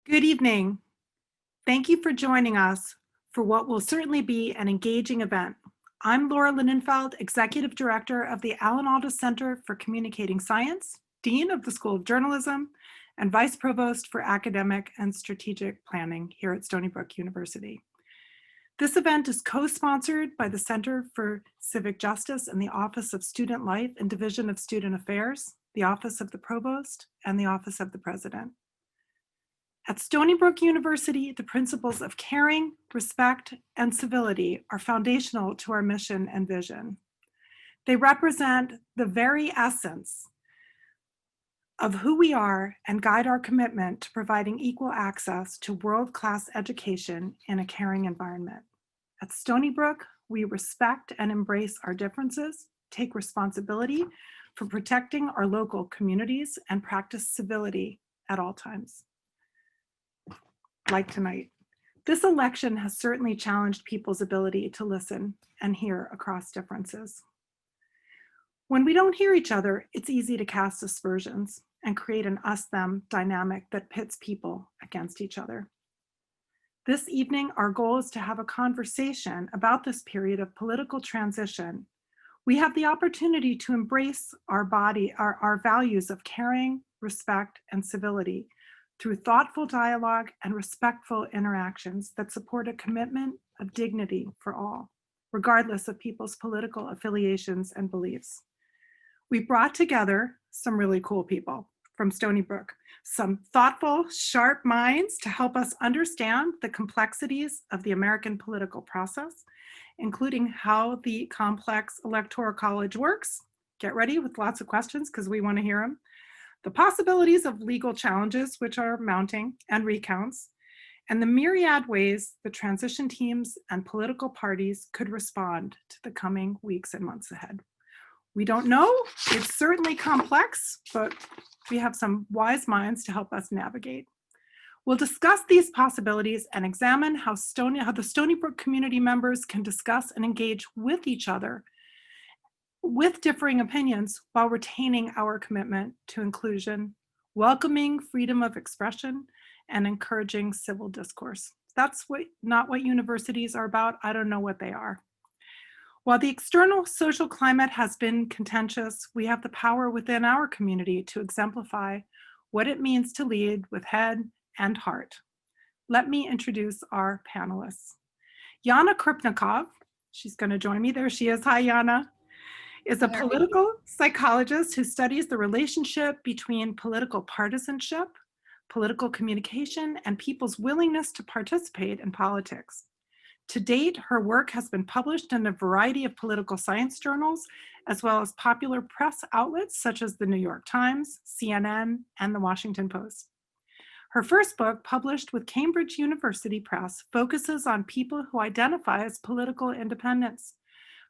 Good evening. Thank you for joining us for what will certainly be an engaging event. I'm Laura Lindenfeld, Executive Director of the Alan Alda Center for Communicating Science, Dean of the School of Journalism, and Vice Provost for Academic and Strategic Planning here at Stony Brook University. This event is co-sponsored by the Center for Civic Justice and the Office of Student Life and Division of Student Affairs, the Office of the Provost, and the Office of the President. At Stony Brook University, the principles of caring, respect, and civility are foundational to our mission and vision. They represent the very essence of who we are and guide our commitment to providing equal access to world-class education in a caring environment. At Stony Brook, we respect and embrace our differences, take responsibility for protecting our local communities, and practice civility at all times. Like tonight. This election has certainly challenged people's ability to listen and hear across differences. When we don't hear each other, it's easy to cast aspersions and create an us-them dynamic that pits people against each other. This evening, our goal is to have a conversation about this period of political transition. We have the opportunity to embrace our values of caring, respect, and civility through thoughtful dialogue and respectful interactions that support a commitment of dignity for all, regardless of people's political affiliations and beliefs. We brought together some really cool people from Stony Brook, some thoughtful, sharp minds to help us understand the complexities of the American political process, including how the complex electoral college works. Get ready with lots of questions because we want to hear them. The possibilities of legal challenges, which are mounting, and recounts, and the myriad ways the transition teams and political parties could respond to the coming weeks and months ahead. We don't know, it's certainly complex, but we have some wise minds to help us navigate. We'll discuss these possibilities and examine how the Stony Brook community members can discuss and engage with each other with differing opinions while retaining our commitment to inclusion, welcoming freedom of expression, and encouraging civil discourse. That's not what universities are about. I don't know what they are. While the external social climate has been contentious, we have the power within our community to exemplify what it means to lead with head and heart. Let me introduce our panelists. Yana Krupnikov, she's going to join me. There she is. Hi, Yana. Is a political psychologist who studies the relationship between political partisanship, political communication, and people's willingness to participate in politics. To date, her work has been published in a variety of political science journals, as well as popular press outlets such as the New York Times, CNN, and the Washington Post. Her first book, published with Cambridge University Press, focuses on people who identify as political independents.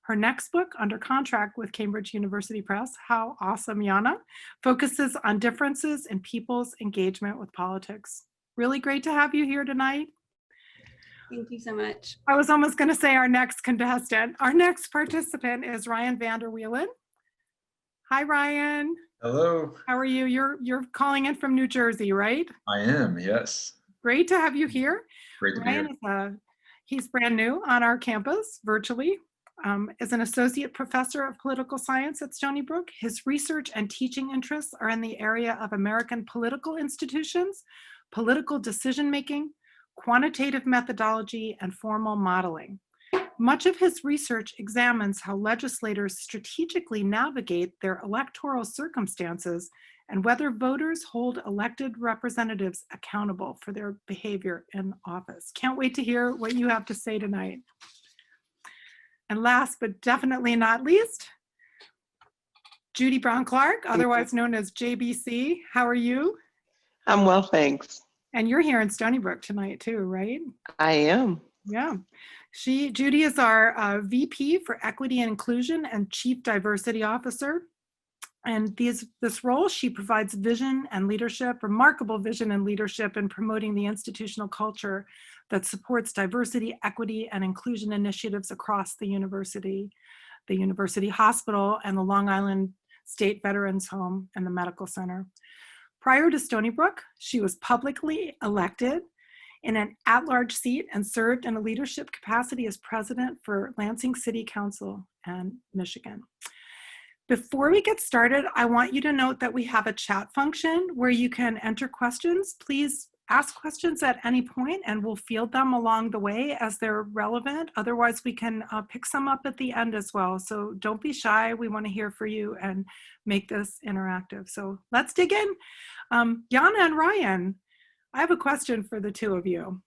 Her next book, under contract with Cambridge University Press, how awesome, Yana, focuses on differences in people's engagement with politics. Really great to have you here tonight. Thank you so much. I was almost going to say our next contestant. Our next participant is Ryan Vander Wielen. Hi, Ryan. Hello. How are you? You're calling in from New Jersey, right? I am, yes. Great to have you here. Great to be here. He's brand new on our campus virtually. Is an associate professor of political science at Stony Brook. His research and teaching interests are in the area of American political institutions, political decision-making, quantitative methodology, and formal modeling. Much of his research examines how legislators strategically navigate their electoral circumstances and whether voters hold elected representatives accountable for their behavior in office. Can't wait to hear what you have to say tonight. And last but definitely not least, Judy Brown Clark, otherwise known as JBC. How are you? I'm well, thanks. And you're here in Stony Brook tonight too, right? I am. Yeah. Judy is our VP for Equity and Inclusion and Chief Diversity Officer. And this role, she provides vision and leadership, remarkable vision and leadership in promoting the institutional culture that supports diversity, equity, and inclusion initiatives across the university hospital, and the Long Island State Veterans Home and the Medical Center. Prior to Stony Brook, she was publicly elected in an at-large seat and served in a leadership capacity as president for Lansing City Council and Michigan. Before we get started, I want you to note that we have a chat function where you can enter questions. Please ask questions at any point and we'll field them along the way as they're relevant. Otherwise, we can pick some up at the end as well. So don't be shy. We want to hear from you and make this interactive. So let's dig in. Jana and Ryan, I have a question for the two of you.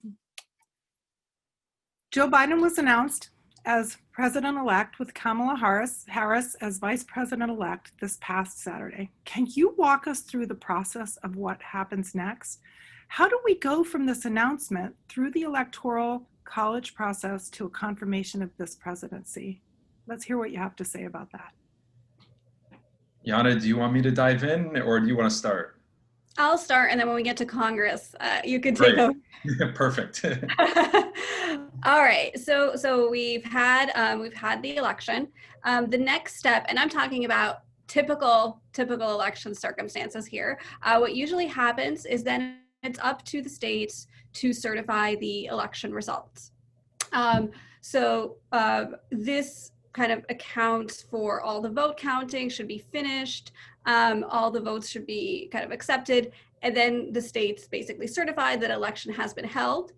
Joe Biden was announced as president-elect with Kamala Harris as vice president-elect this past Saturday. Can you walk us through the process of what happens next? How do we go from this announcement through the Electoral College process to a confirmation of this presidency? Let's hear what you have to say about that. Jana, do you want me to dive in or do you want to start? I'll start, and then when we get to Congress, you can take over. Perfect. All right. So we've had the election. The next step, and I'm talking about typical election circumstances here. What usually happens is then it's up to the states to certify the election results. This kind of accounts for all the vote counting should be finished. All the votes should be kind of accepted. And then the states basically certify that election has been held.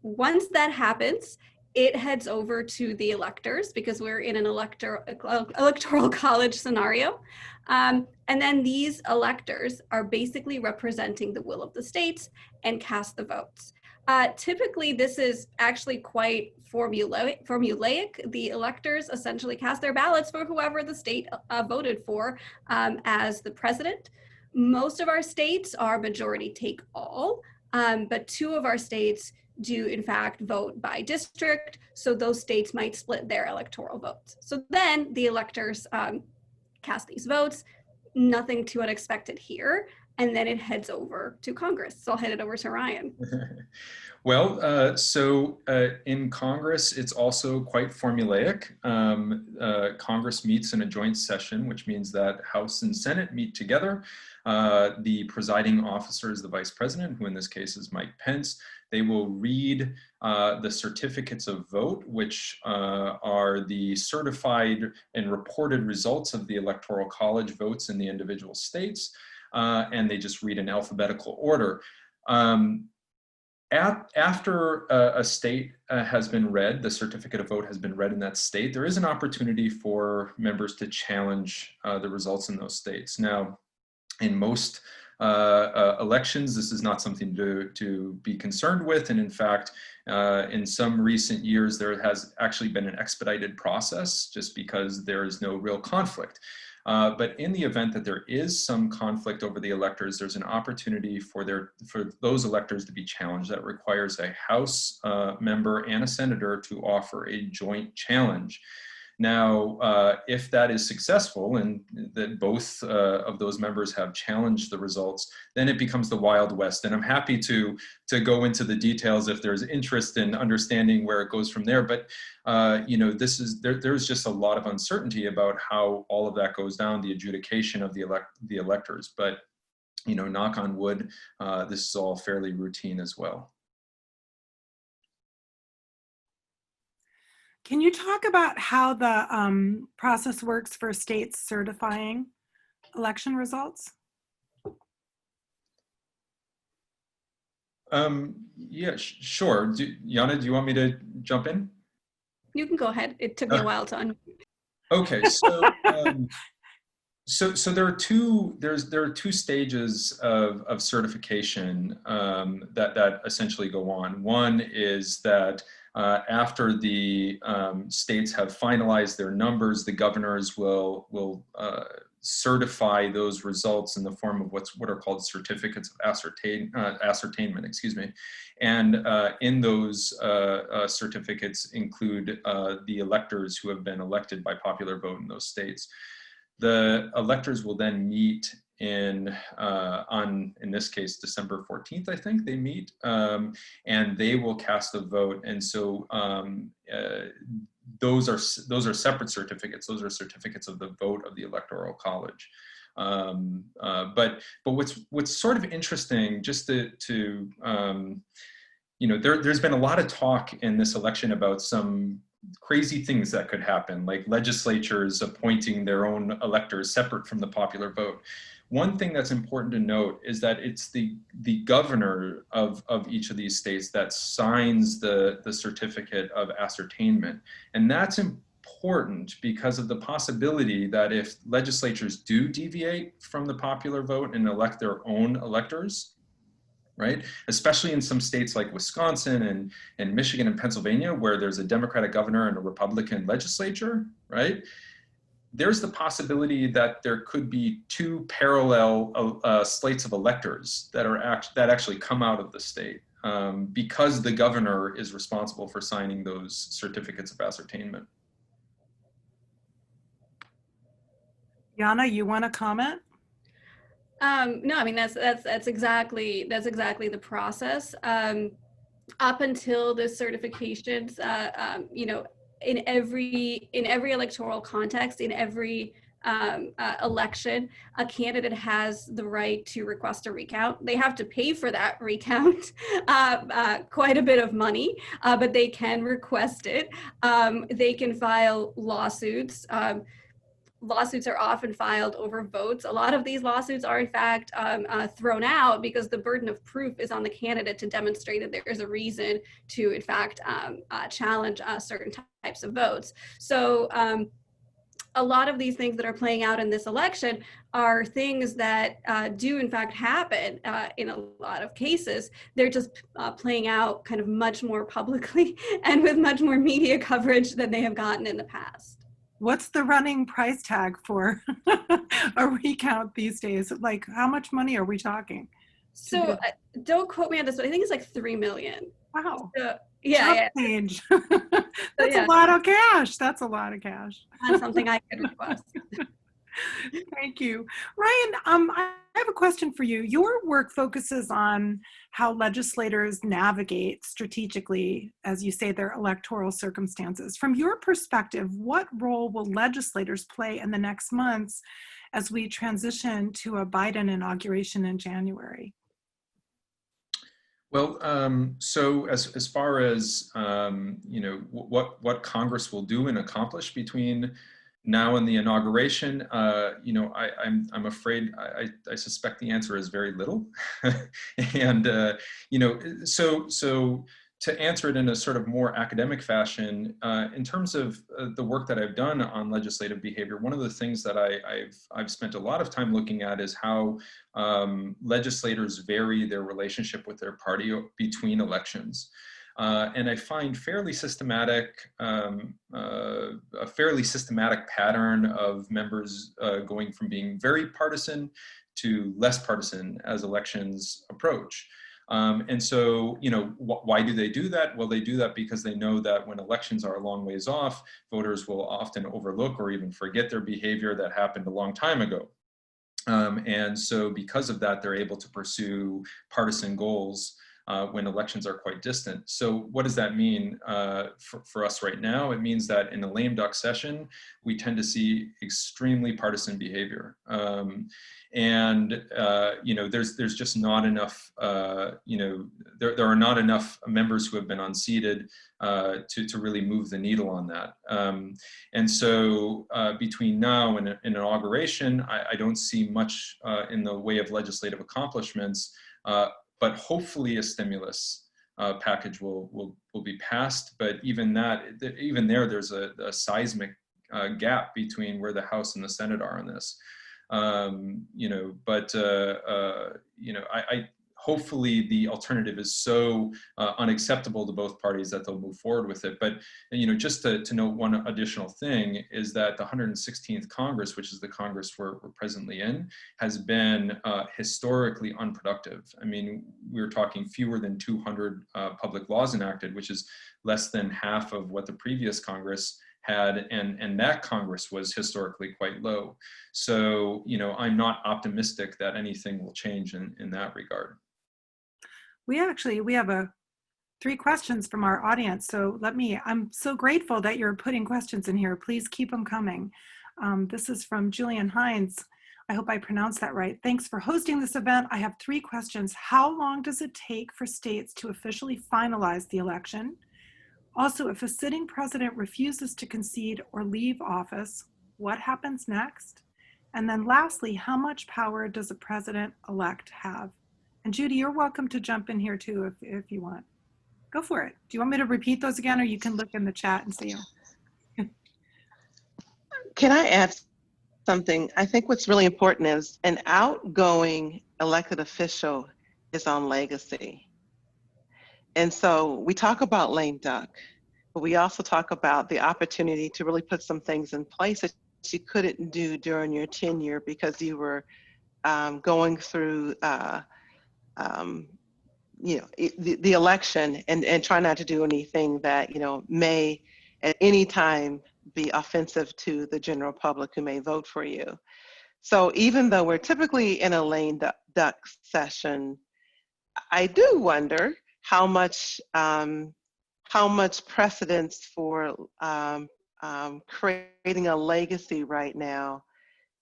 Once that happens, it heads over to the electors because we're in an electoral college scenario. And then these electors are basically representing the will of the states and cast the votes. Typically, this is actually quite formulaic. The electors essentially cast their ballots for whoever the state voted for as the president. Most of our states are majority take all, but 2 of our states do in fact vote by district, so those states might split their electoral votes. So then the electors cast these votes, nothing too unexpected here, and then it heads over to Congress. So I'll head it over to Ryan. Well, in Congress, it's also quite formulaic. Congress meets in a joint session, which means that House and Senate meet together. The presiding officer is the vice president, who in this case is Mike Pence. They will read the certificates of vote, which are the certified and reported results of the Electoral College votes in the individual states. And they just read in alphabetical order. After a state has been read, the certificate of vote has been read in that state, there is an opportunity for members to challenge the results in those states. Now, in most elections, this is not something to be concerned with. And in fact, in some recent years, there has actually been an expedited process just because there is no real conflict. But in the event that there is some conflict over the electors, there's an opportunity for those electors to be challenged. That requires a House member and a senator to offer a joint challenge. Now, if that is successful and that both of those members have challenged the results, then it becomes the Wild West. And I'm happy to go into the details if there's interest in understanding where it goes from there. But you know, there's just a lot of uncertainty about how all of that goes down, the adjudication of the electors. But you know, knock on wood, this is all fairly routine as well. Can you talk about how the process works for states certifying election results? Yeah, sure. Jana, do you want me to jump in? You can go ahead. It took me a while to unmute. Okay, so there are two stages of certification that essentially go on. One is that after the states have finalized their numbers, the governors will certify those results in the form of what are called certificates of ascertainment, excuse me. And in those certificates include the electors who have been elected by popular vote in those states. The electors will then meet in this case, December 14th, I think they meet, and they will cast a vote. And so those are separate certificates. Those are certificates of the vote of the Electoral College. But what's sort of interesting, just to you know, there's been a lot of talk in this election about some crazy things that could happen, like legislatures appointing their own electors separate from the popular vote. One thing that's important to note is that it's the governor of each of these states that signs the certificate of ascertainment. And that's important because of the possibility that if legislatures do deviate from the popular vote and elect their own electors, right? Especially in some states like Wisconsin and Michigan and Pennsylvania, where there's a Democratic governor and a Republican legislature, right? There's the possibility that there could be two parallel slates of electors that actually come out of the state because the governor is responsible for signing those certificates of ascertainment. Jana, you want to comment? No, I mean that's exactly the process. Up until the certifications, you know, in every electoral context, in every election, a candidate has the right to request a recount. They have to pay for that recount, quite a bit of money, but they can request it. They can file lawsuits. Lawsuits are often filed over votes. A lot of these lawsuits are in fact thrown out because the burden of proof is on the candidate to demonstrate that there is a reason to in fact challenge certain types of votes. So a lot of these things that are playing out in this election are things that do in fact happen in a lot of cases. They're just playing out kind of much more publicly and with much more media coverage than they have gotten in the past. What's the running price tag for a recount these days? Like, how much money are we talking? So don't quote me on this, but I think it's like 3 million. Wow. So, yeah. Change. That's a lot of cash. That's a lot of cash. That's something I could request. Thank you. Ryan, I have a question for you. Your work focuses on how legislators navigate strategically, as you say, their electoral circumstances. From your perspective, what role will legislators play in the next months as we transition to a Biden inauguration in January? Well, so as far as you know, what Congress will do and accomplish between now and the inauguration, you know, I'm afraid I suspect the answer is very little, and you know, so to answer it in a sort of more academic fashion, in terms of the work that I've done on legislative behavior, one of the things that I've spent a lot of time looking at is how legislators vary their relationship with their party between elections. And I find a fairly systematic pattern of members going from being very partisan to less partisan as elections approach. And so, you know, why do they do that? Well, they do that because they know that when elections are a long ways off, voters will often overlook or even forget their behavior that happened a long time ago. And so because of that, they're able to pursue partisan goals when elections are quite distant. So what does that mean for us right now? It means that in a lame duck session, we tend to see extremely partisan behavior. And you know, there's just not enough, you know, there are not enough members who have been unseated to really move the needle on that. And so between now and inauguration, I don't see much in the way of legislative accomplishments, but hopefully a stimulus package will be passed. But even there's a seismic gap between where the House and the Senate are on this. You know, but you know, I hopefully the alternative is so unacceptable to both parties that they'll move forward with it. But, you know, just to note one additional thing is that the 116th Congress, which is the Congress we're presently in, has been historically unproductive. I mean, we're talking fewer than 200 public laws enacted, which is less than half of what the previous Congress had, and that Congress was historically quite low. So, you know, I'm not optimistic that anything will change in that regard. We have 3 questions from our audience. So I'm so grateful that you're putting questions in here. Please keep them coming. This is from Julian Hines. I hope I pronounced that right. Thanks for hosting this event. I have 3 questions. How long does it take for states to officially finalize the election? Also, if a sitting president refuses to concede or leave office, what happens next? And then lastly, how much power does a president-elect have? And Judy, you're welcome to jump in here too if you want. Go for it. Do you want me to repeat those again, or you can look in the chat and see them? Can I add something? I think what's really important is an outgoing elected official is on legacy. And so we talk about lame duck, but we also talk about the opportunity to really put some things in place that you couldn't do during your tenure because you were going through the election and try not to do anything that may at any time be offensive to the general public who may vote for you. So even though we're typically in a lame duck session, I do wonder how much precedence for creating a legacy right now.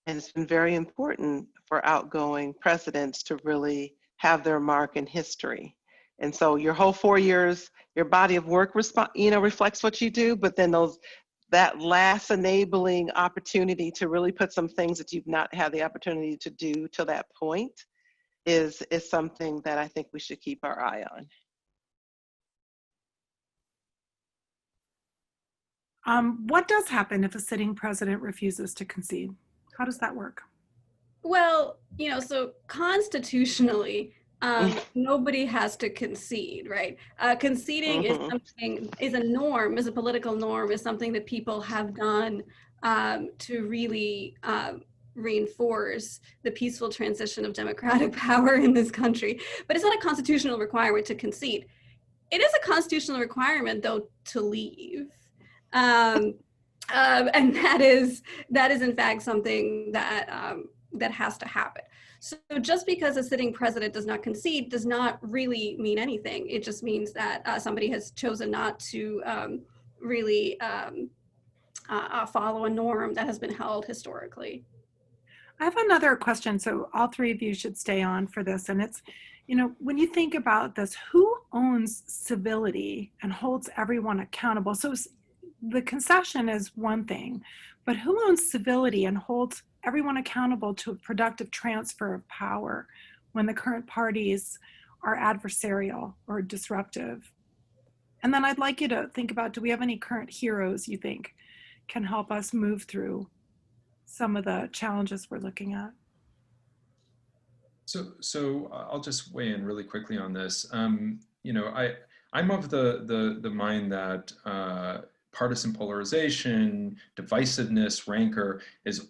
And it's been very important for outgoing presidents to really have their mark in history. And so your whole 4 years, your body of work reflects what you do, but then that last enabling opportunity to really put some things that you've not had the opportunity to do till that point is something that I think we should keep our eye on. What does happen if a sitting president refuses to concede? How does that work? Well, so constitutionally, nobody has to concede, right? Conceding is a norm, is a political norm, is something that people have done to really reinforce the peaceful transition of democratic power in this country. But it's not a constitutional requirement to concede. It is a constitutional requirement, though, to leave. And that is in fact something that has to happen. So just because a sitting president does not concede does not really mean anything. It just means that somebody has chosen not to really follow a norm that has been held historically. I have another question, so all 3 of you should stay on for this. And it's, when you think about this, who owns civility and holds everyone accountable? So the concession is one thing, but who owns civility and holds everyone accountable to a productive transfer of power when the current parties are adversarial or disruptive? And then I'd like you to think about, do we have any current heroes you think can help us move through some of the challenges we're looking at? So I'll just weigh in really quickly on this. I'm of the mind that partisan polarization, divisiveness, rancor is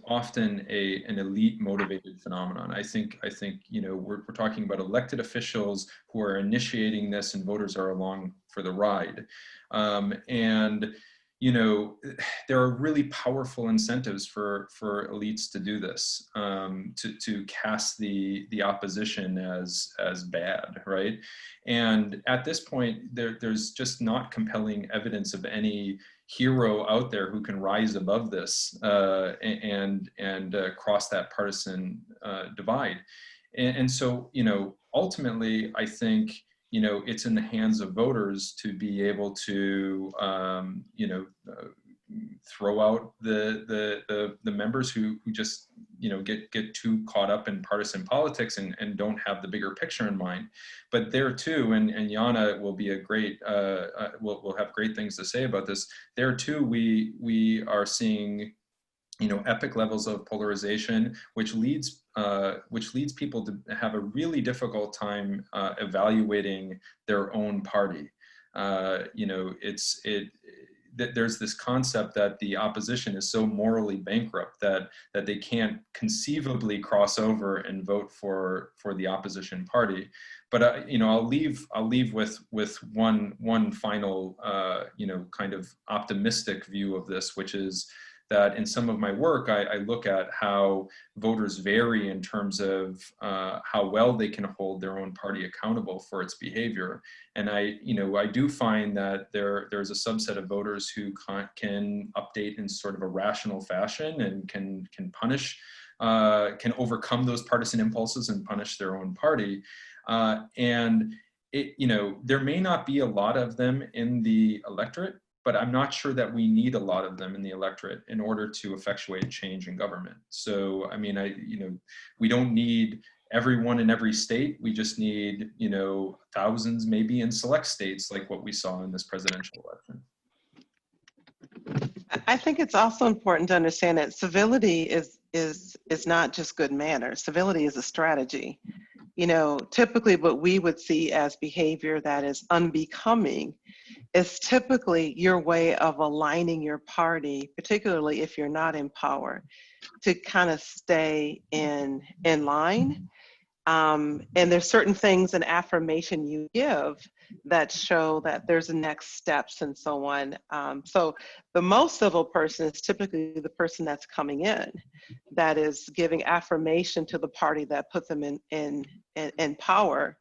often an elite motivated phenomenon. I think we're talking about elected officials who are initiating this, and voters are along for the ride. There are really powerful incentives for elites to do this, to cast the opposition as bad, right? And at this point, there's just not compelling evidence of any hero out there who can rise above this and cross that partisan divide. And so, ultimately, I think it's in the hands of voters to be able to, throw out the members who just, get too caught up in partisan politics and don't have the bigger picture in mind. But there too, and Jana will be a great, will have great things to say about this. There too, we are seeing epic levels of polarization, which leads people to have a really difficult time evaluating their own party. There's this concept that the opposition is so morally bankrupt that they can't conceivably cross over and vote for the opposition party. But I'll leave with one final kind of optimistic view of this, which is that in some of my work, I look at how voters vary in terms of how well they can hold their own party accountable for its behavior. And I do find that there's a subset of voters who can update in sort of a rational fashion and can punish can overcome those partisan impulses and punish their own party. And it, you know, there may not be a lot of them in the electorate, but I'm not sure that we need a lot of them in the electorate in order to effectuate change in government. So, I mean, we don't need everyone in every state. We just need, you know, thousands maybe in select states, like what we saw in this presidential election. I think it's also important to understand that civility is not just good manners. Civility is a strategy. You know, typically what we would see as behavior that is unbecoming is typically your way of aligning your party, particularly if you're not in power, to kind of stay in line. And there's certain things in affirmation you give that show that there's next steps and so on. So the most civil person is typically the person that's coming in, that is giving affirmation to the party that put them in power,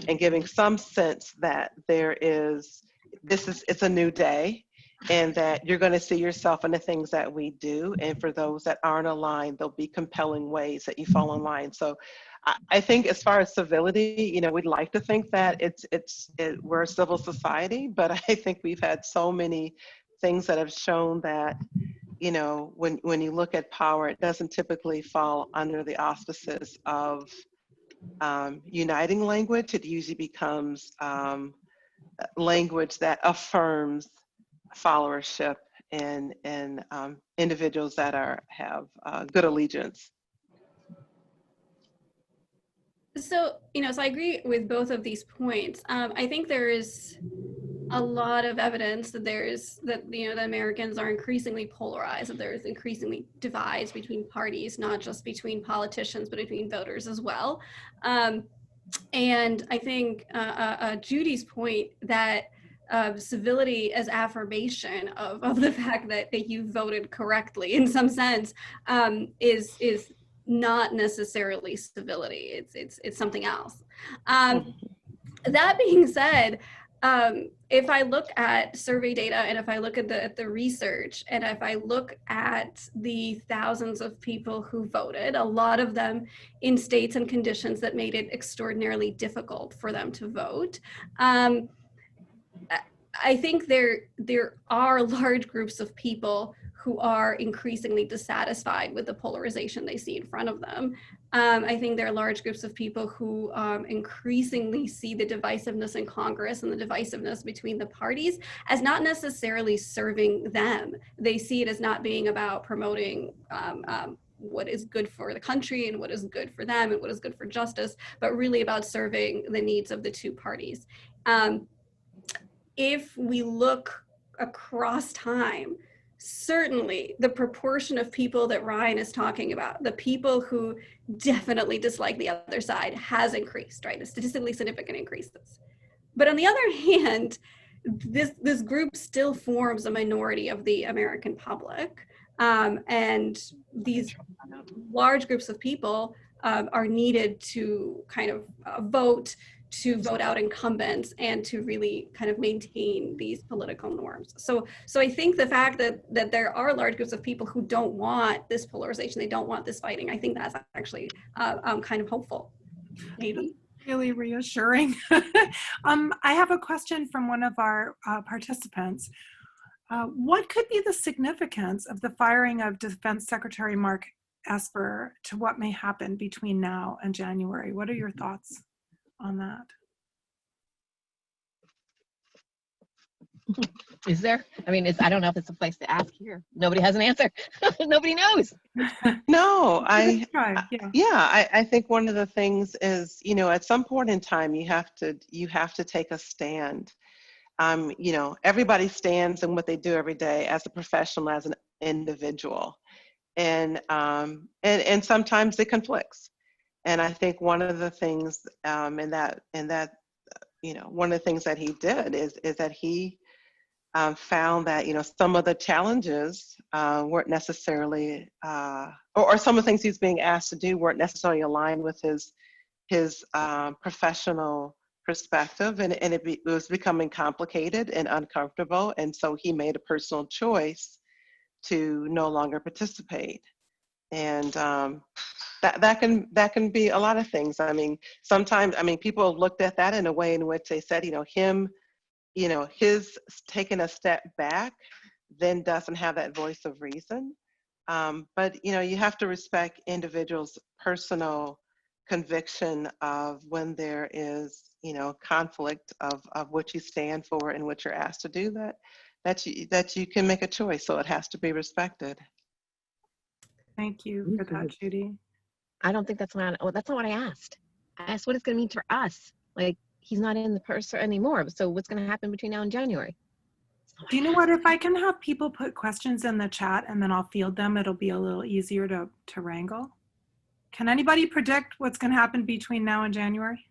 and giving some sense that it's a new day, and that you're going to see yourself in the things that we do. And for those that aren't aligned, there'll be compelling ways that you fall in line. So I think as far as civility, you know, we'd like to think that we're a civil society, but I think we've had so many things that have shown that, you know, when you look at power, it doesn't typically fall under the auspices of uniting language. It usually becomes language that affirms followership and individuals that have good allegiance. So, you know, so I agree with both of these points. I think there is a lot of evidence that you know, the Americans are increasingly polarized, that there's increasingly divides between parties, not just between politicians, but between voters as well. And I think Judy's point that civility as affirmation of the fact that you voted correctly in some sense is not necessarily civility. It's something else. That being said, if I look at survey data, and if I look at the research, and if I look at the thousands of people who voted, a lot of them in states and conditions that made it extraordinarily difficult for them to vote, I think there are large groups of people who are increasingly dissatisfied with the polarization they see in front of them. I think there are large groups of people who increasingly see the divisiveness in Congress and the divisiveness between the parties as not necessarily serving them. They see it as not being about promoting what is good for the country and what is good for them and what is good for justice, but really about serving the needs of the two parties. If we look across time, certainly the proportion of people that Ryan is talking about, the people who definitely dislike the other side, has increased, right? The statistically significant increases. But on the other hand, this group still forms a minority of the American public. And these large groups of people are needed to kind of vote out incumbents and to really kind of maintain these political norms. So I think the fact that there are large groups of people who don't want this polarization, they don't want this fighting, I think that's actually kind of hopeful, maybe. Really reassuring. I have a question from one of our participants. What could be the significance of the firing of Defense Secretary Mark Esper to what may happen between now and January? What are your thoughts on that? Is there? I mean, I don't know if it's a place to ask here. Nobody has an answer. Nobody knows. No, I think one of the things is, you know, at some point in time, you have to take a stand. You know, everybody stands in what they do every day as a professional, as an individual, and sometimes it conflicts. And I think one of the things in that you know, one of the things that he did is that he found that, you know, some of the challenges weren't necessarily, or some of the things he's being asked to do weren't necessarily aligned with his professional perspective, and it was becoming complicated and uncomfortable, and so he made a personal choice to no longer participate. And that can be a lot of things. I mean, sometimes, I mean, people looked at that in a way in which they said, his taking a step back then doesn't have that voice of reason. But you have to respect individuals' personal conviction of when there is, conflict of what you stand for and what you're asked to do, that you can make a choice. So it has to be respected. Thank you for that, Judy. I don't think that's not what I asked. I asked what it's going to mean for us. Like, he's not in the purse anymore. So what's going to happen between now and January? Do you know what? If I can have people put questions in the chat and then I'll field them, it'll be a little easier to wrangle. Can anybody predict what's going to happen between now and January?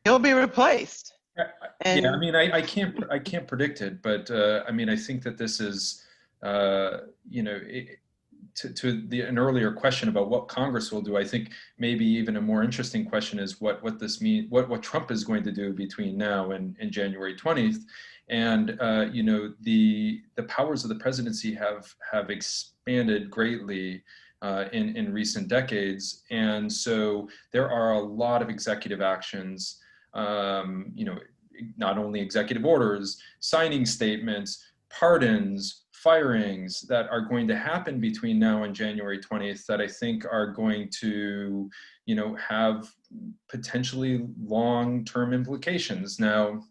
He'll be replaced. Yeah, I mean, I can't predict it, but I mean, I think that this is, to an earlier question about what Congress will do. I think maybe even a more interesting question is what this mean, what Trump is going to do between now and January 20th. And the powers of the presidency have expanded greatly in recent decades, and so there are a lot of executive actions. Not only executive orders, signing statements, pardons, firings that are going to happen between now and January 20th that I think are going to, have potentially long-term implications. Now,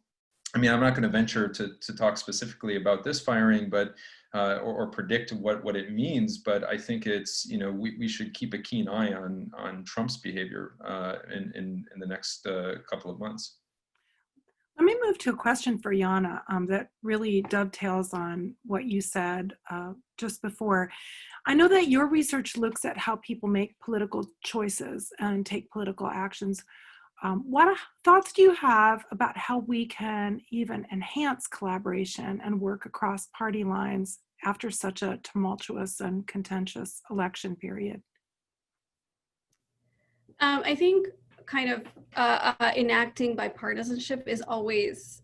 I mean, I'm not going to venture to talk specifically about this firing, but or predict what it means. But I think it's, we should keep a keen eye on Trump's behavior in the next couple of months. Let me move to a question for Jana that really dovetails on what you said just before. I know that your research looks at how people make political choices and take political actions. What thoughts do you have about how we can even enhance collaboration and work across party lines after such a tumultuous and contentious election period? I think kind of enacting bipartisanship is always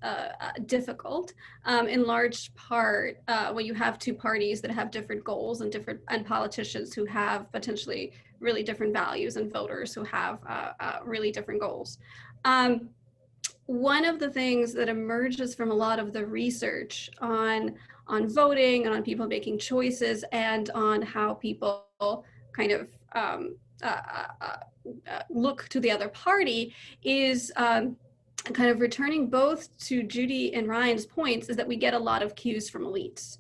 difficult, in large part when you have two parties that have different goals and politicians who have potentially really different values and voters who have really different goals. One of the things that emerges from a lot of the research on voting and on people making choices and on how people kind of look to the other party is kind of returning both to Judy and Ryan's points, is that we get a lot of cues from elites.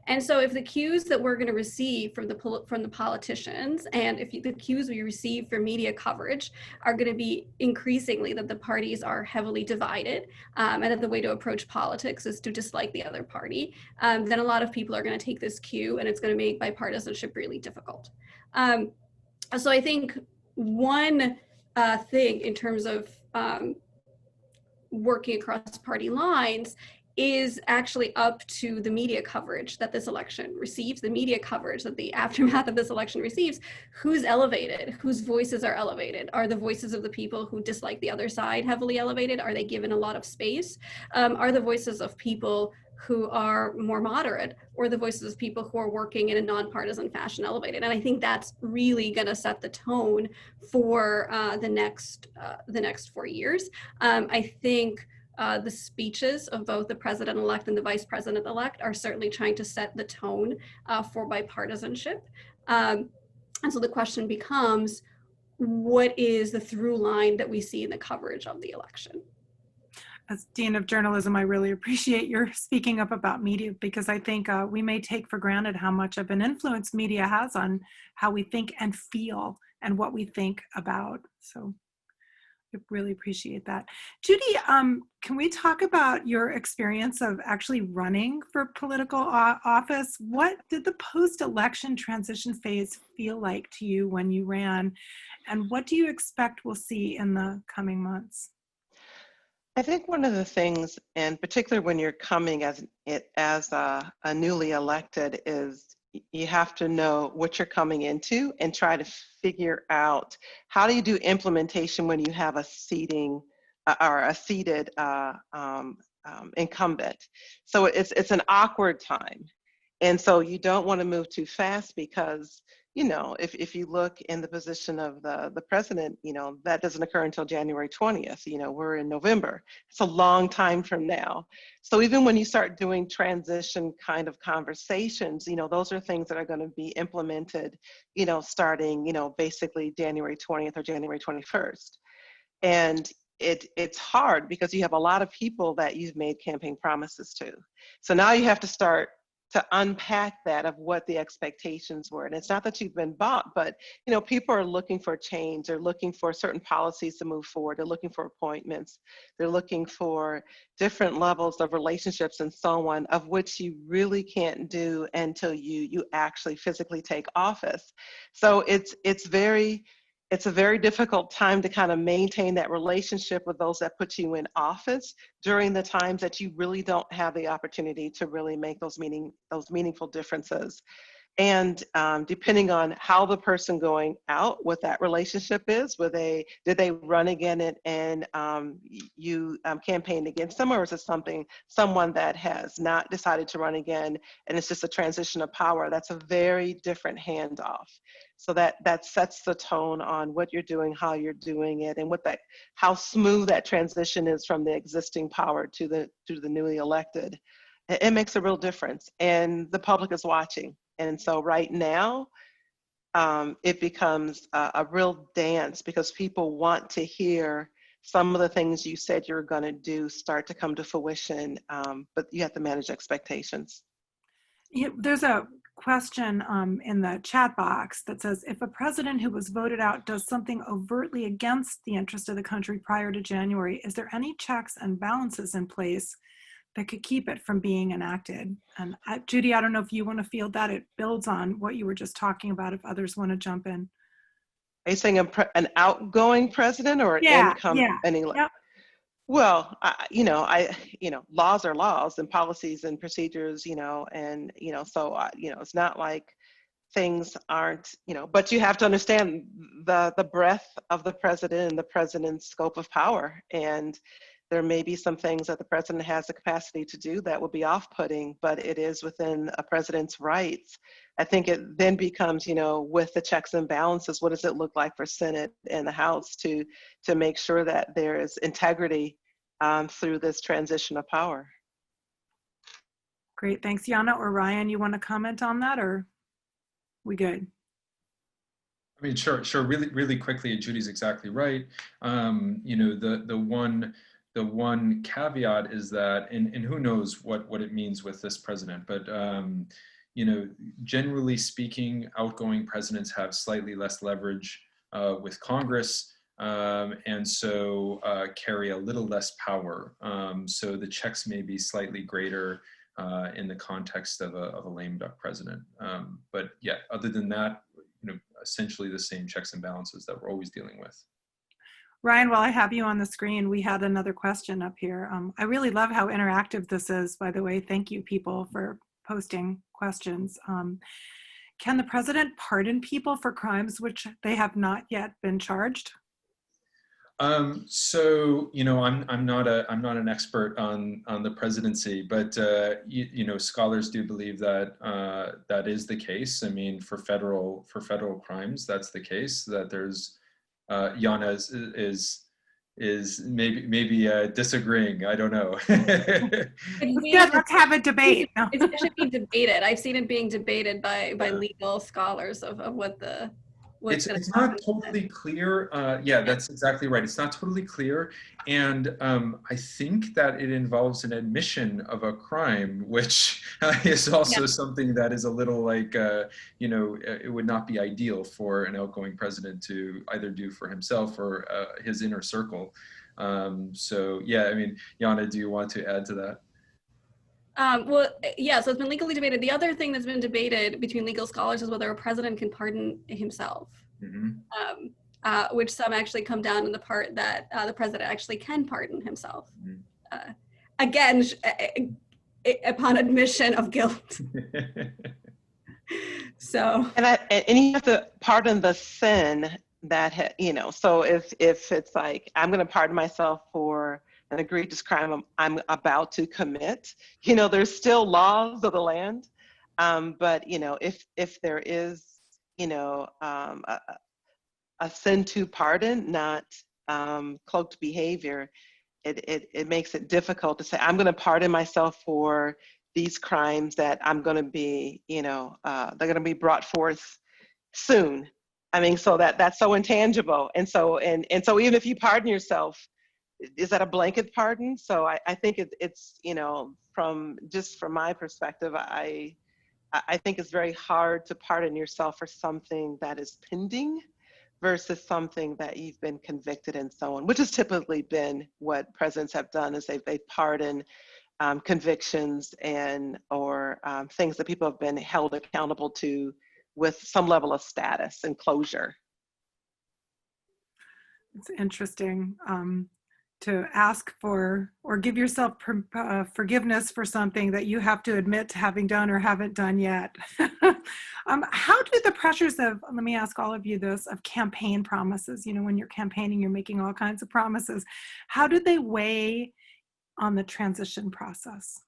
And so if the cues that we're going to receive from the politicians, and if the cues we receive from media coverage are going to be increasingly that the parties are heavily divided, and that the way to approach politics is to dislike the other party, then a lot of people are going to take this cue, and it's going to make bipartisanship really difficult. So I think one thing in terms of working across party lines is actually up to the media coverage that this election receives, the media coverage that the aftermath of this election receives. Who's elevated? Whose voices are elevated? Are the voices of the people who dislike the other side heavily elevated? Are they given a lot of space? Are the voices of people who are more moderate, or the voices of people who are working in a nonpartisan fashion elevated? And I think that's really going to set the tone for the next 4 years. I think the speeches of both the president-elect and the vice president-elect are certainly trying to set the tone for bipartisanship. And so the question becomes, what is the through line that we see in the coverage of the election? As Dean of Journalism, I really appreciate your speaking up about media, because I think we may take for granted how much of an influence media has on how we think and feel and what we think about. So I really appreciate that. Judy, can we talk about your experience of actually running for political office? What did the post-election transition phase feel like to you when you ran? And what do you expect we'll see in the coming months? I think one of the things, and particularly when you're coming as a newly elected, is you have to know what you're coming into and try to figure out how do you do implementation when you have a seated incumbent. So it's an awkward time, and so you don't want to move too fast because you know, if you look in the position of the president, you know, that doesn't occur until January 20th. You know, we're in November. It's a long time from now. So even when you start doing transition kind of conversations, you know, those are things that are going to be implemented, you know, starting, you know, basically January 20th or January 21st. And it's hard because you have a lot of people that you've made campaign promises to. So now you have to start to unpack that of what the expectations were. And it's not that you've been bought, but you know, people are looking for change. They're looking for certain policies to move forward. They're looking for appointments. They're looking for different levels of relationships and so on, of which you really can't do until you actually physically take office. So it's a very difficult time to kind of maintain that relationship with those that put you in office during the times that you really don't have the opportunity to really make those meaningful differences. And depending on how the person going out with that relationship is, did they run again and you campaigned against them, or is it someone that has not decided to run again and it's just a transition of power? That's a very different handoff. So that sets the tone on what you're doing, how you're doing it, and how smooth that transition is from the existing power to the newly elected. It makes a real difference, and the public is watching. And so right now, it becomes a real dance because people want to hear some of the things you said you're going to do start to come to fruition, but you have to manage expectations. Yeah, there's a question in the chat box that says, if a president who was voted out does something overtly against the interest of the country prior to January, is there any checks and balances in place that could keep it from being enacted? And Judy, I don't know if you want to field that. It builds on what you were just talking about, if others want to jump in. Are you saying an outgoing president or an incoming? Yep. Well, laws are laws, and policies and procedures, and, so, it's not like things aren't, but you have to understand the breadth of the president and the president's scope of power. And there may be some things that the president has the capacity to do that will be off-putting, but it is within a president's rights. I think it then becomes, with the checks and balances, what does it look like for Senate and the House to make sure that there is integrity through this transition of power? Great, thanks. Yana or Ryan, you want to comment on that, or we good? I mean, sure. Really, really quickly, Judy's exactly right. The one caveat is that, and who knows what it means with this president, but generally speaking, outgoing presidents have slightly less leverage with Congress, and so carry a little less power. So the checks may be slightly greater in the context of a lame duck president. But yeah, other than that, essentially the same checks and balances that we're always dealing with. Ryan, while I have you on the screen, we had another question up here. I really love how interactive this is, by the way. Thank you, people, for posting questions. Can the president pardon people for crimes which they have not yet been charged? So I'm not an expert on the presidency, but scholars do believe that that is the case. I mean, for federal crimes, that's the case. That there's Yana is maybe disagreeing. I don't know. Let's have a debate. It should be debated. I've seen it being debated by legal scholars of what the. It's not totally clear. Yeah, that's exactly right. It's not totally clear. And I think that it involves an admission of a crime, which is also something that is a little like, it would not be ideal for an outgoing president to either do for himself or his inner circle. So yeah, I mean, Yana, do you want to add to that? So it's been legally debated. The other thing that's been debated between legal scholars is whether a president can pardon himself, which some actually come down in the part that the president actually can pardon himself. Again, upon admission of guilt. So. And you have to pardon the sin that, so if it's like, I'm going to pardon myself for an egregious crime I'm about to commit, there's still laws of the land. But, if there is, you know, a sin to pardon, not cloaked behavior, it makes it difficult to say, I'm going to pardon myself for these crimes that I'm going to be, you know, they're going to be brought forth soon. I mean, so that's so intangible. And so, and so even if you pardon yourself, is that a blanket pardon? So I think it's, you know, from my perspective, I think it's very hard to pardon yourself for something that is pending versus something that you've been convicted and so on, which has typically been what presidents have done, is they've pardoned convictions and or things that people have been held accountable to with some level of status and closure. It's interesting to ask for or give yourself forgiveness for something that you have to admit to having done or haven't done yet. How do the pressures of, let me ask all of you this, of campaign promises, you know, when you're campaigning, you're making all kinds of promises. How do they weigh on the transition process?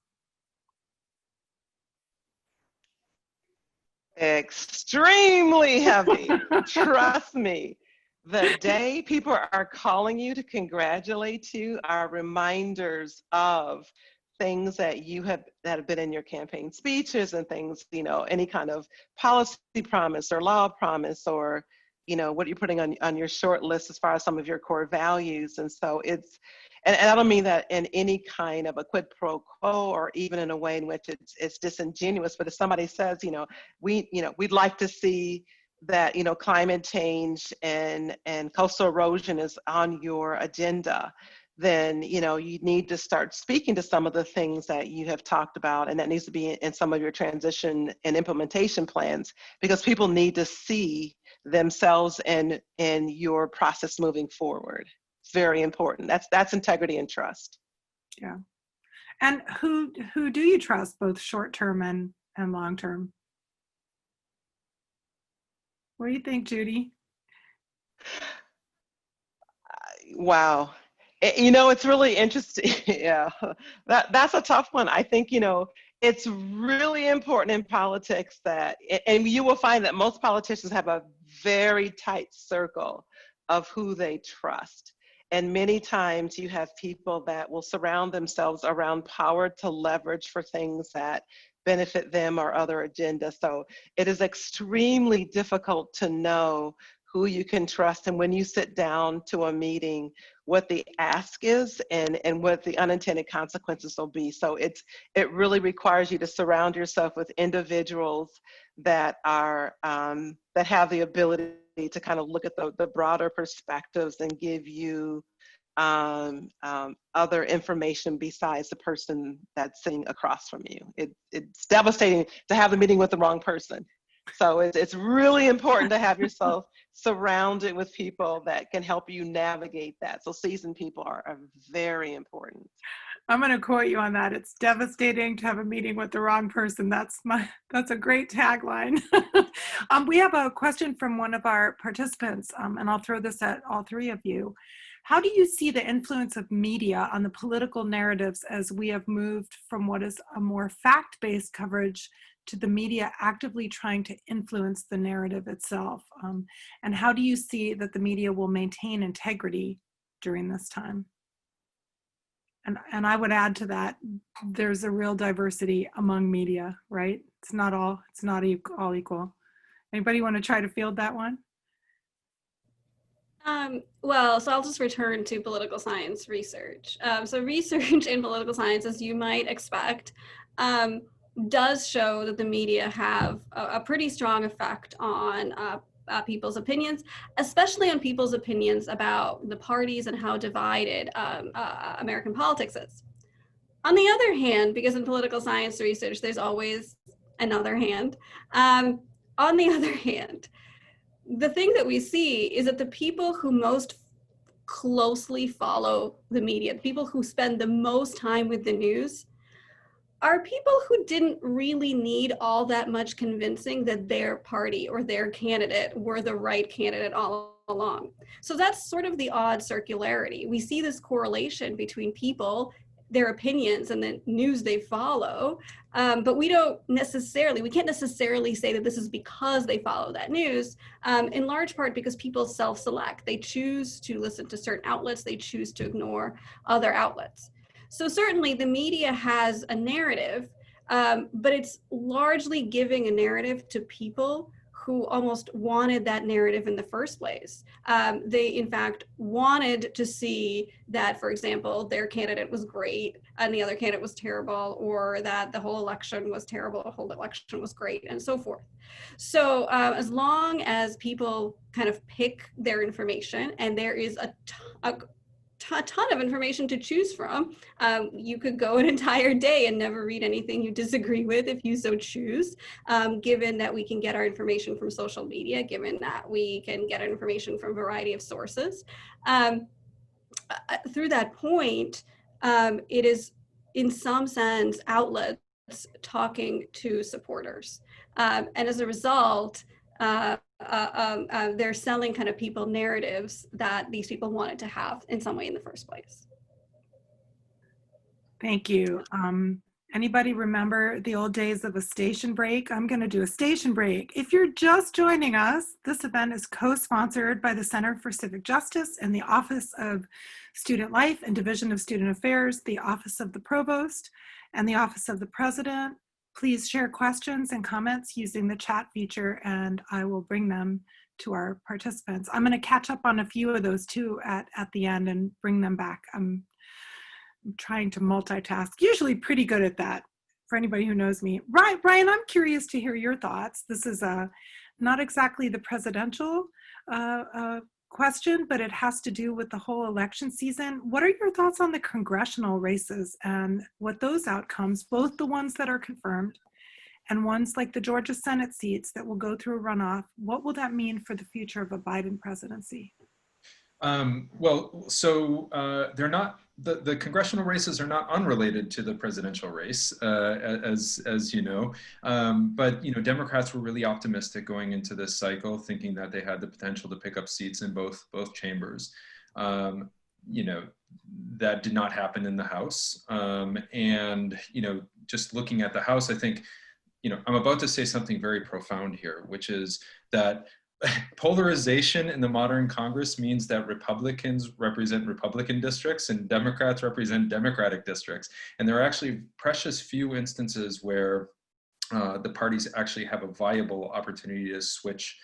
Extremely heavy. Trust me. The day people are calling you to congratulate you are reminders of things that have been in your campaign speeches and things, you know, any kind of policy promise or law promise, or, you know, what you're putting on your short list as far as some of your core values. And so it's, and I don't mean that in any kind of a quid pro quo or even in a way in which it's disingenuous, but if somebody says, you know, we'd like to see that, you know, climate change and coastal erosion is on your agenda, then, you know, you need to start speaking to some of the things that you have talked about, and that needs to be in some of your transition and implementation plans, because people need to see themselves in your process moving forward. It's very important. That's integrity and trust. Yeah. And who do you trust, both short term and long term? What do you think, Judy? Wow. You know, it's really interesting. Yeah, that's a tough one. I think, you know, it's really important in politics that, and you will find that most politicians have a very tight circle of who they trust. And many times you have people that will surround themselves around power to leverage for things that benefit them or other agendas. So it is extremely difficult to know who you can trust, and when you sit down to a meeting, what the ask is and what the unintended consequences will be. So it really requires you to surround yourself with individuals that are that have the ability to kind of look at the broader perspectives and give you other information besides the person that's sitting across from you. It's devastating to have a meeting with the wrong person. So it's really important to have yourself surrounded with people that can help you navigate that. So seasoned people are very important. I'm going to quote you on that. It's devastating to have a meeting with the wrong person. That's a great tagline. We have a question from one of our participants, and I'll throw this at all three of you. How do you see the influence of media on the political narratives as we have moved from what is a more fact-based coverage to the media actively trying to influence the narrative itself? And how do you see that the media will maintain integrity during this time? And I would add to that, there's a real diversity among media, right? It's not all equal. Anybody want to try to field that one? Well, so I'll just return to political science research. So research in political science, as you might expect, does show that the media have a pretty strong effect on people's opinions, especially on people's opinions about the parties and how divided American politics is. On the other hand, because in political science research, there's always another hand. On the other hand, the thing that we see is that the people who most closely follow the media, the people who spend the most time with the news, are people who didn't really need all that much convincing that their party or their candidate were the right candidate all along. So that's sort of the odd circularity. We see this correlation between people their opinions and the news they follow. But we can't necessarily say that this is because they follow that news, in large part because people self-select. They choose to listen to certain outlets, they choose to ignore other outlets. So certainly the media has a narrative, but it's largely giving a narrative to people who almost wanted that narrative in the first place. They, in fact, wanted to see that, for example, their candidate was great and the other candidate was terrible, or that the whole election was terrible, the whole election was great, and so forth. So as long as people kind of pick their information, and there is a ton of information to choose from. You could go an entire day and never read anything you disagree with if you so choose, given that we can get our information from social media, given that we can get our information from a variety of sources. Through that point, it is in some sense outlets talking to supporters. And as a result, they're selling kind of people narratives that these people wanted to have in some way in the first place. Thank you. Anybody remember the old days of a station break? I'm going to do a station break. If you're just joining us, this event is co-sponsored by the Center for Civic Justice and the Office of Student Life and Division of Student Affairs, the Office of the Provost, and the Office of the President. Please share questions and comments using the chat feature, and I will bring them to our participants. I'm going to catch up on a few of those too at the end and bring them back. I'm trying to multitask, usually pretty good at that for anybody who knows me. Right, Brian, I'm curious to hear your thoughts. This is not exactly the presidential question, but it has to do with the whole election season. What are your thoughts on the congressional races and what those outcomes, both the ones that are confirmed and ones like the Georgia Senate seats that will go through a runoff, what will that mean for the future of a Biden presidency? They're not, the congressional races are not unrelated to the presidential race, as you know. But Democrats were really optimistic going into this cycle, thinking that they had the potential to pick up seats in both chambers. That did not happen in the House. Just looking at the House, I think, I'm about to say something very profound here, which is that polarization in the modern Congress means that Republicans represent Republican districts and Democrats represent Democratic districts. And there are actually precious few instances where the parties actually have a viable opportunity to switch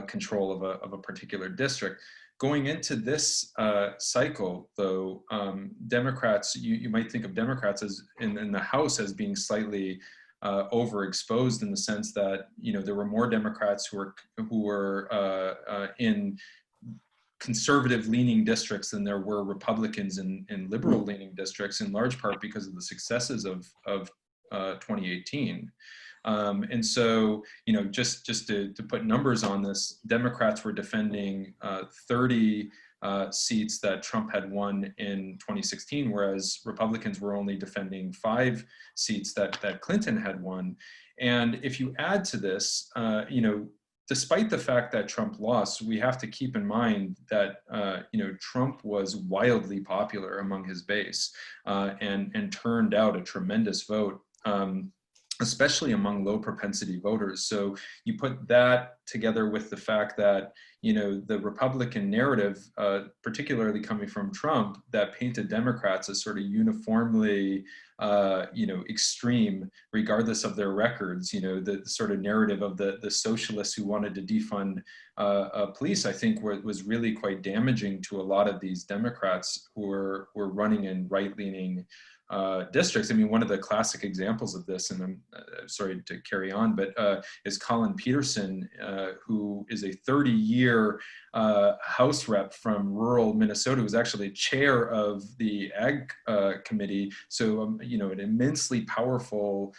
control of a particular district. Going into this cycle, though, Democrats, you might think of Democrats as in the House as being slightly overexposed in the sense that there were more Democrats who were in conservative-leaning districts than there were Republicans in liberal-leaning districts, in large part because of the successes of 2018. And so, just to put numbers on this, Democrats were defending 30 seats that Trump had won in 2016, whereas Republicans were only defending 5 seats that Clinton had won. And if you add to this, despite the fact that Trump lost, we have to keep in mind that Trump was wildly popular among his base and turned out a tremendous vote. Especially among low propensity voters. So you put that together with the fact that, the Republican narrative, particularly coming from Trump, that painted Democrats as sort of uniformly, extreme, regardless of their records, the sort of narrative of the socialists who wanted to defund police, I think was really quite damaging to a lot of these Democrats who were running in right-leaning districts. I mean, one of the classic examples of this, and I'm sorry to carry on, but is Colin Peterson, who is a 30-year House rep from rural Minnesota, who was actually chair of the Ag Committee. So, an immensely powerful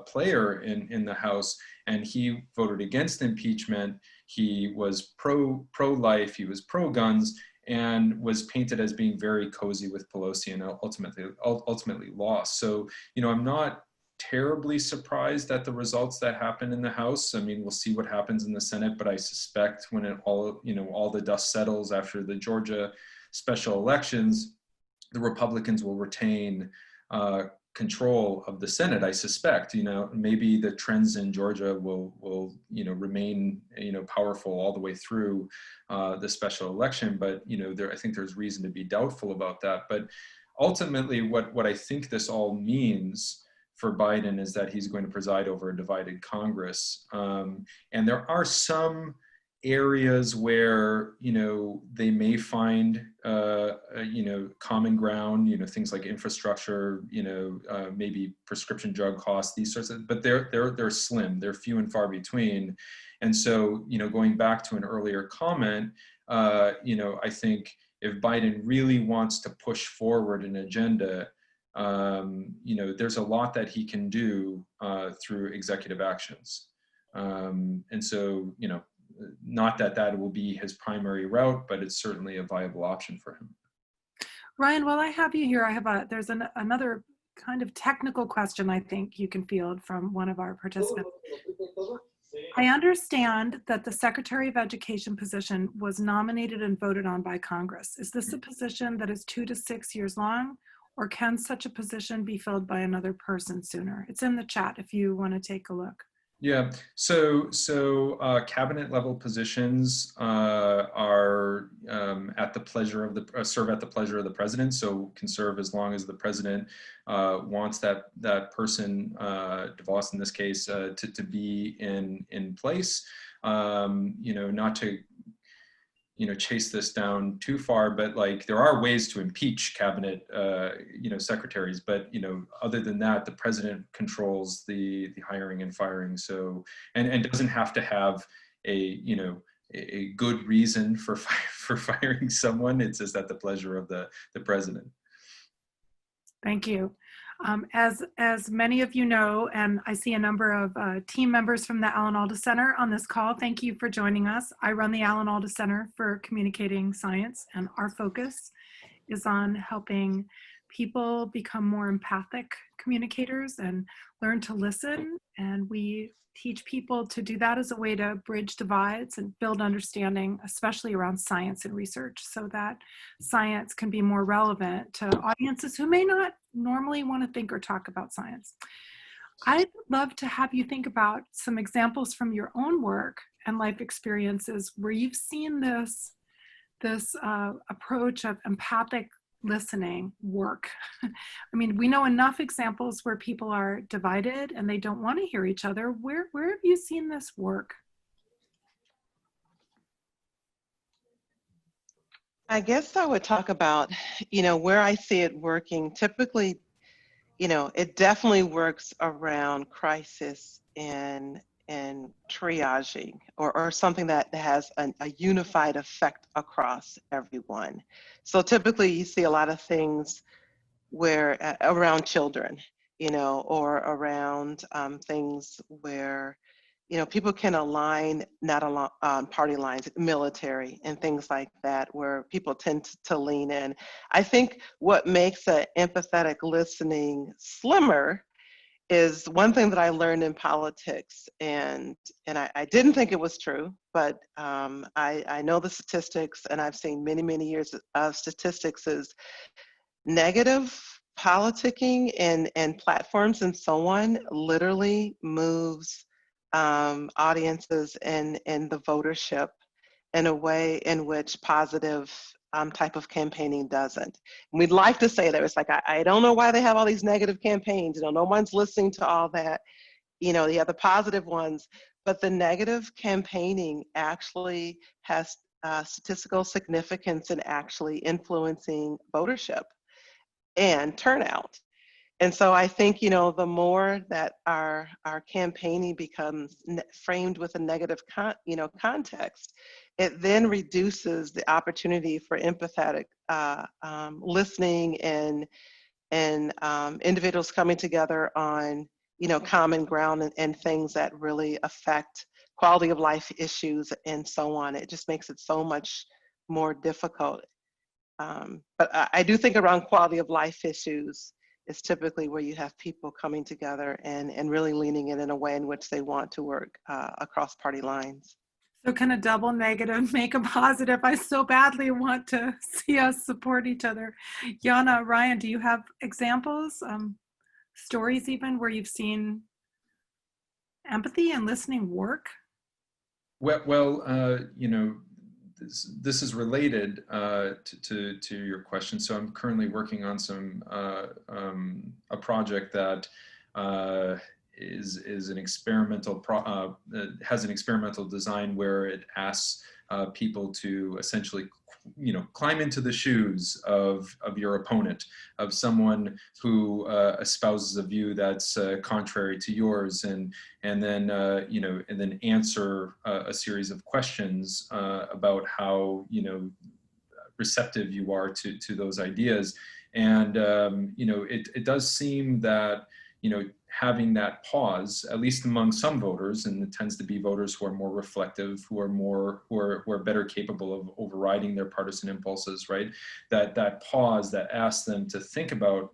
player in the House, and he voted against impeachment. He was pro-life, he was pro-guns, and was painted as being very cozy with Pelosi, and ultimately lost. So, I'm not terribly surprised at the results that happened in the House. I mean, we'll see what happens in the Senate, but I suspect when all the dust settles after the Georgia special elections, the Republicans will retain control of the Senate, I suspect. Maybe the trends in Georgia will remain, powerful all the way through the special election. But, I think there's reason to be doubtful about that. But ultimately, what I think this all means for Biden is that he's going to preside over a divided Congress. And there are some areas where they may find common ground, things like infrastructure, maybe prescription drug costs, these sorts of, but they're slim, they're few and far between. And so going back to an earlier comment, I think if Biden really wants to push forward an agenda, there's a lot that he can do through executive actions. And so, not that will be his primary route, but it's certainly a viable option for him. Ryan, while I have you here, there's another kind of technical question I think you can field from one of our participants. I understand that the Secretary of Education position was nominated and voted on by Congress. Is this a position that is 2 to 6 years long, or can such a position be filled by another person sooner? It's in the chat if you want to take a look. Yeah, so cabinet level positions are at the pleasure of serve at the pleasure of the president. So can serve as long as the president wants that person, DeVos in this case, to be in place. Not to chase this down too far, but like there are ways to impeach cabinet secretaries, but other than that, the president controls the hiring and firing. So and doesn't have to have a good reason for firing someone. It's just at the pleasure of the president. Thank you. As many of you know, and I see a number of team members from the Alan Alda Center on this call, thank you for joining us. I run the Alan Alda Center for Communicating Science, and our focus is on helping people become more empathic communicators and learn to listen. And we teach people to do that as a way to bridge divides and build understanding, especially around science and research, so that science can be more relevant to audiences who may not normally want to think or talk about science. I'd love to have you think about some examples from your own work and life experiences where you've seen this approach of empathic listening work. I mean, we know enough examples where people are divided and they don't want to hear each other. Where have you seen this work? I guess I would talk about, where I see it working. Typically, it definitely works around crisis and triaging or something that has a unified effect across everyone. So typically you see a lot of things where around children, or around things where people can align, not along party lines, military and things like that, where people tend to lean in. I think what makes an empathetic listening slimmer is one thing that I learned in politics, and I didn't think it was true, but I know the statistics, and I've seen many, many years of statistics, is negative politicking and platforms and so on literally moves audiences and the votership in a way in which positive type of campaigning doesn't. And we'd like to say that it's like, I don't know why they have all these negative campaigns. No one's listening to all that. You have the positive ones, but the negative campaigning actually has statistical significance in actually influencing votership and turnout. And so I think, the more that our campaigning becomes framed with a negative context, it then reduces the opportunity for empathetic listening and individuals coming together on, common ground and things that really affect quality of life issues and so on. It just makes it so much more difficult. But I do think around quality of life issues is typically where you have people coming together and really leaning in a way in which they want to work across party lines. So can a double negative make a positive? I so badly want to see us support each other. Yana, Ryan, do you have examples, stories even, where you've seen empathy and listening work? Well, you know, this is related to your question. So I'm currently working on a project that is an experimental has an experimental design where it asks people to essentially, you know, climb into the shoes of your opponent, of someone who espouses a view that's contrary to yours, and then you know, and then answer a series of questions about how, you know, receptive you are to those ideas. And you know, it does seem that, you know, having that pause, at least among some voters, and it tends to be voters who are more reflective, who are better capable of overriding their partisan impulses, right? That pause that asks them to think about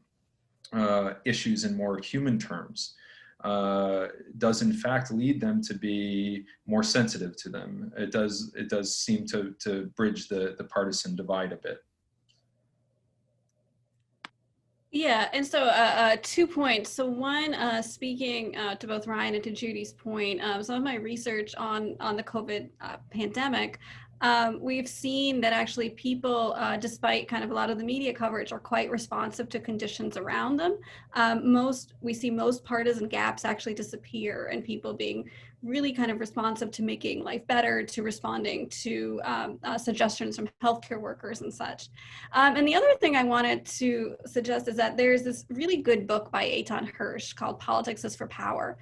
issues in more human terms does in fact lead them to be more sensitive to them. It does seem to bridge the partisan divide a bit. Yeah, and so 2 points. So one, speaking to both Ryan and to Judy's point, some of my research on the COVID pandemic, we've seen that actually people, despite kind of a lot of the media coverage, are quite responsive to conditions around them. We see most partisan gaps actually disappear, and people being really kind of responsive to making life better, to responding to suggestions from healthcare workers and such. And the other thing I wanted to suggest is that there's this really good book by Eitan Hirsch called Politics is for Power,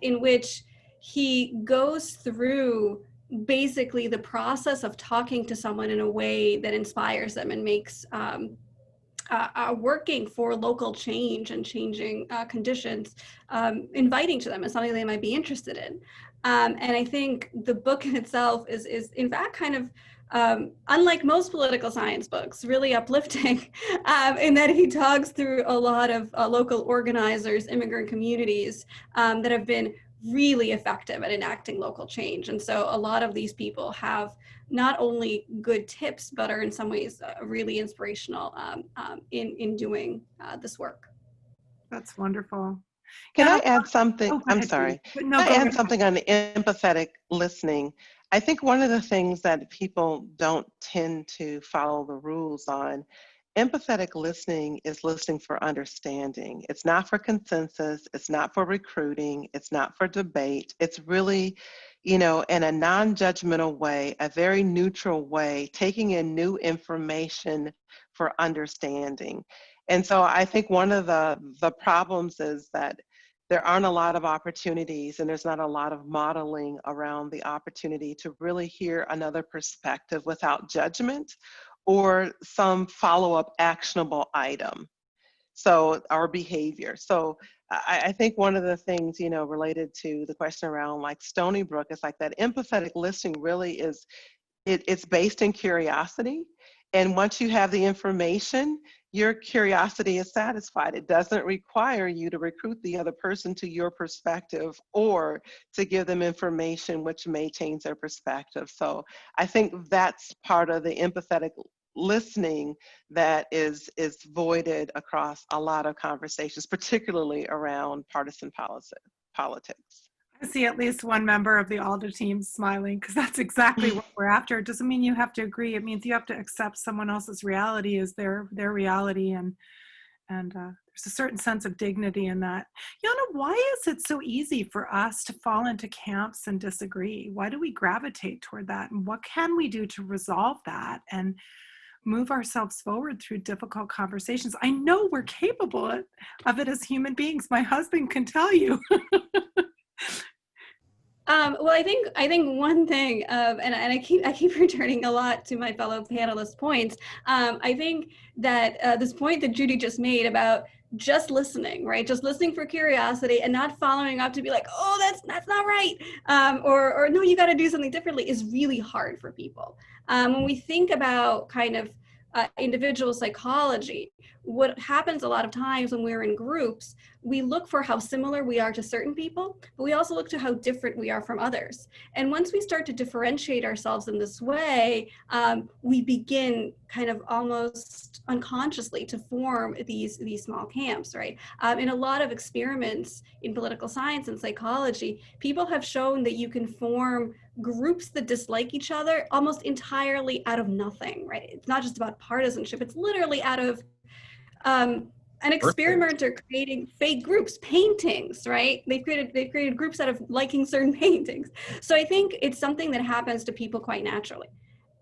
in which he goes through basically the process of talking to someone in a way that inspires them and makes working for local change and changing conditions inviting to them as something they might be interested in. And I think the book in itself is in fact kind of, unlike most political science books, really uplifting in that he talks through a lot of local organizers, immigrant communities that have been really effective at enacting local change. And so a lot of these people have not only good tips, but are in some ways really inspirational in doing this work. That's wonderful. Can Yeah, I add something? go I'm ahead, sorry. Judy. No, Can go I add ahead. something on empathetic listening? I think one of the things that people don't tend to follow the rules on, empathetic listening is listening for understanding. It's not for consensus. It's not for recruiting. It's not for debate. It's really, you know, in a non-judgmental way, a very neutral way, taking in new information for understanding. And so I think one of the problems is that there aren't a lot of opportunities, and there's not a lot of modeling around the opportunity to really hear another perspective without judgment or some follow-up actionable item, so our behavior. So I think one of the things, you know, related to the question around like Stony Brook is like that empathetic listening really is, it's based in curiosity. And once you have the information, your curiosity is satisfied. It doesn't require you to recruit the other person to your perspective or to give them information which may change their perspective. So I think that's part of the empathetic listening that is voided across a lot of conversations, particularly around partisan politics. I see at least one member of the ALDA team smiling, because that's exactly what we're after. It doesn't mean you have to agree. It means you have to accept someone else's reality as their reality, and there's a certain sense of dignity in that. Yana, why is it so easy for us to fall into camps and disagree? Why do we gravitate toward that? And what can we do to resolve that and move ourselves forward through difficult conversations? I know we're capable of it as human beings. My husband can tell you. Well, I think one thing, and I keep returning a lot to my fellow panelists' points. I think that this point that Judy just made about just listening, right? Just listening for curiosity and not following up to be like, oh, that's not right, or no, you got to do something differently, is really hard for people. When we think about kind of individual psychology. What happens a lot of times when we're in groups, we look for how similar we are to certain people, but we also look to how different we are from others. And once we start to differentiate ourselves in this way, we begin kind of almost unconsciously to form these small camps, right? In a lot of experiments in political science and psychology, people have shown that you can form groups that dislike each other almost entirely out of nothing, right? It's not just about partisanship, it's literally out of an experimenter creating fake groups, paintings, right? They've created groups out of liking certain paintings. So I think it's something that happens to people quite naturally.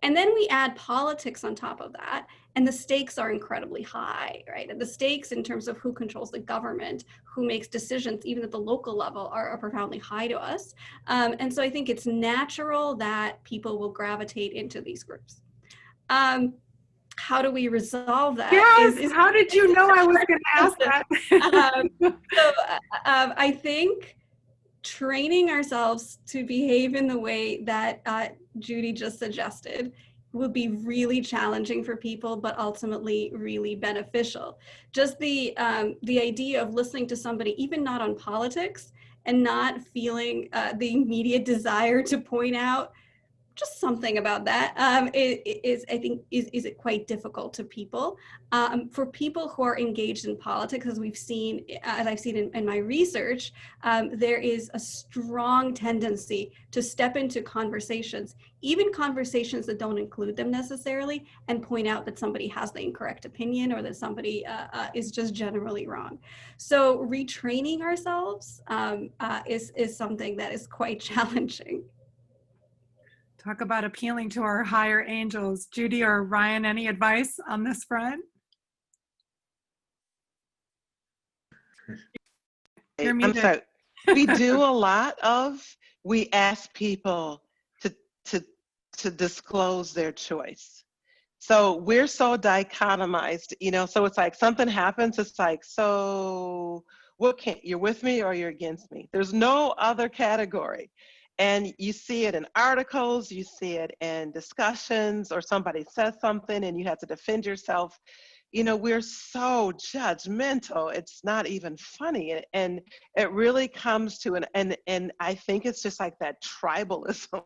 And then we add politics on top of that, and the stakes are incredibly high, right? And the stakes in terms of who controls the government, who makes decisions, even at the local level, are profoundly high to us. And so I think it's natural that people will gravitate into these groups. How do we resolve that? Yes, how did you know I was going to ask that? I think training ourselves to behave in the way that Judy just suggested will be really challenging for people, but ultimately really beneficial. Just the idea of listening to somebody, even not on politics, and not feeling the immediate desire to point out just something about that is it quite difficult to people. For people who are engaged in politics, as I've seen in my research, there is a strong tendency to step into conversations, even conversations that don't include them necessarily, and point out that somebody has the incorrect opinion or that somebody is just generally wrong. So retraining ourselves is something that is quite challenging. Talk about appealing to our higher angels. Judy or Ryan, any advice on this front? I'm sorry. We ask people to disclose their choice. So we're so dichotomized, so it's like something happens, it's like, so you're with me or you're against me? There's no other category. And you see it in articles, you see it in discussions, or somebody says something and you have to defend yourself. We're so judgmental, it's not even funny. And it really comes to and I think it's just like that tribalism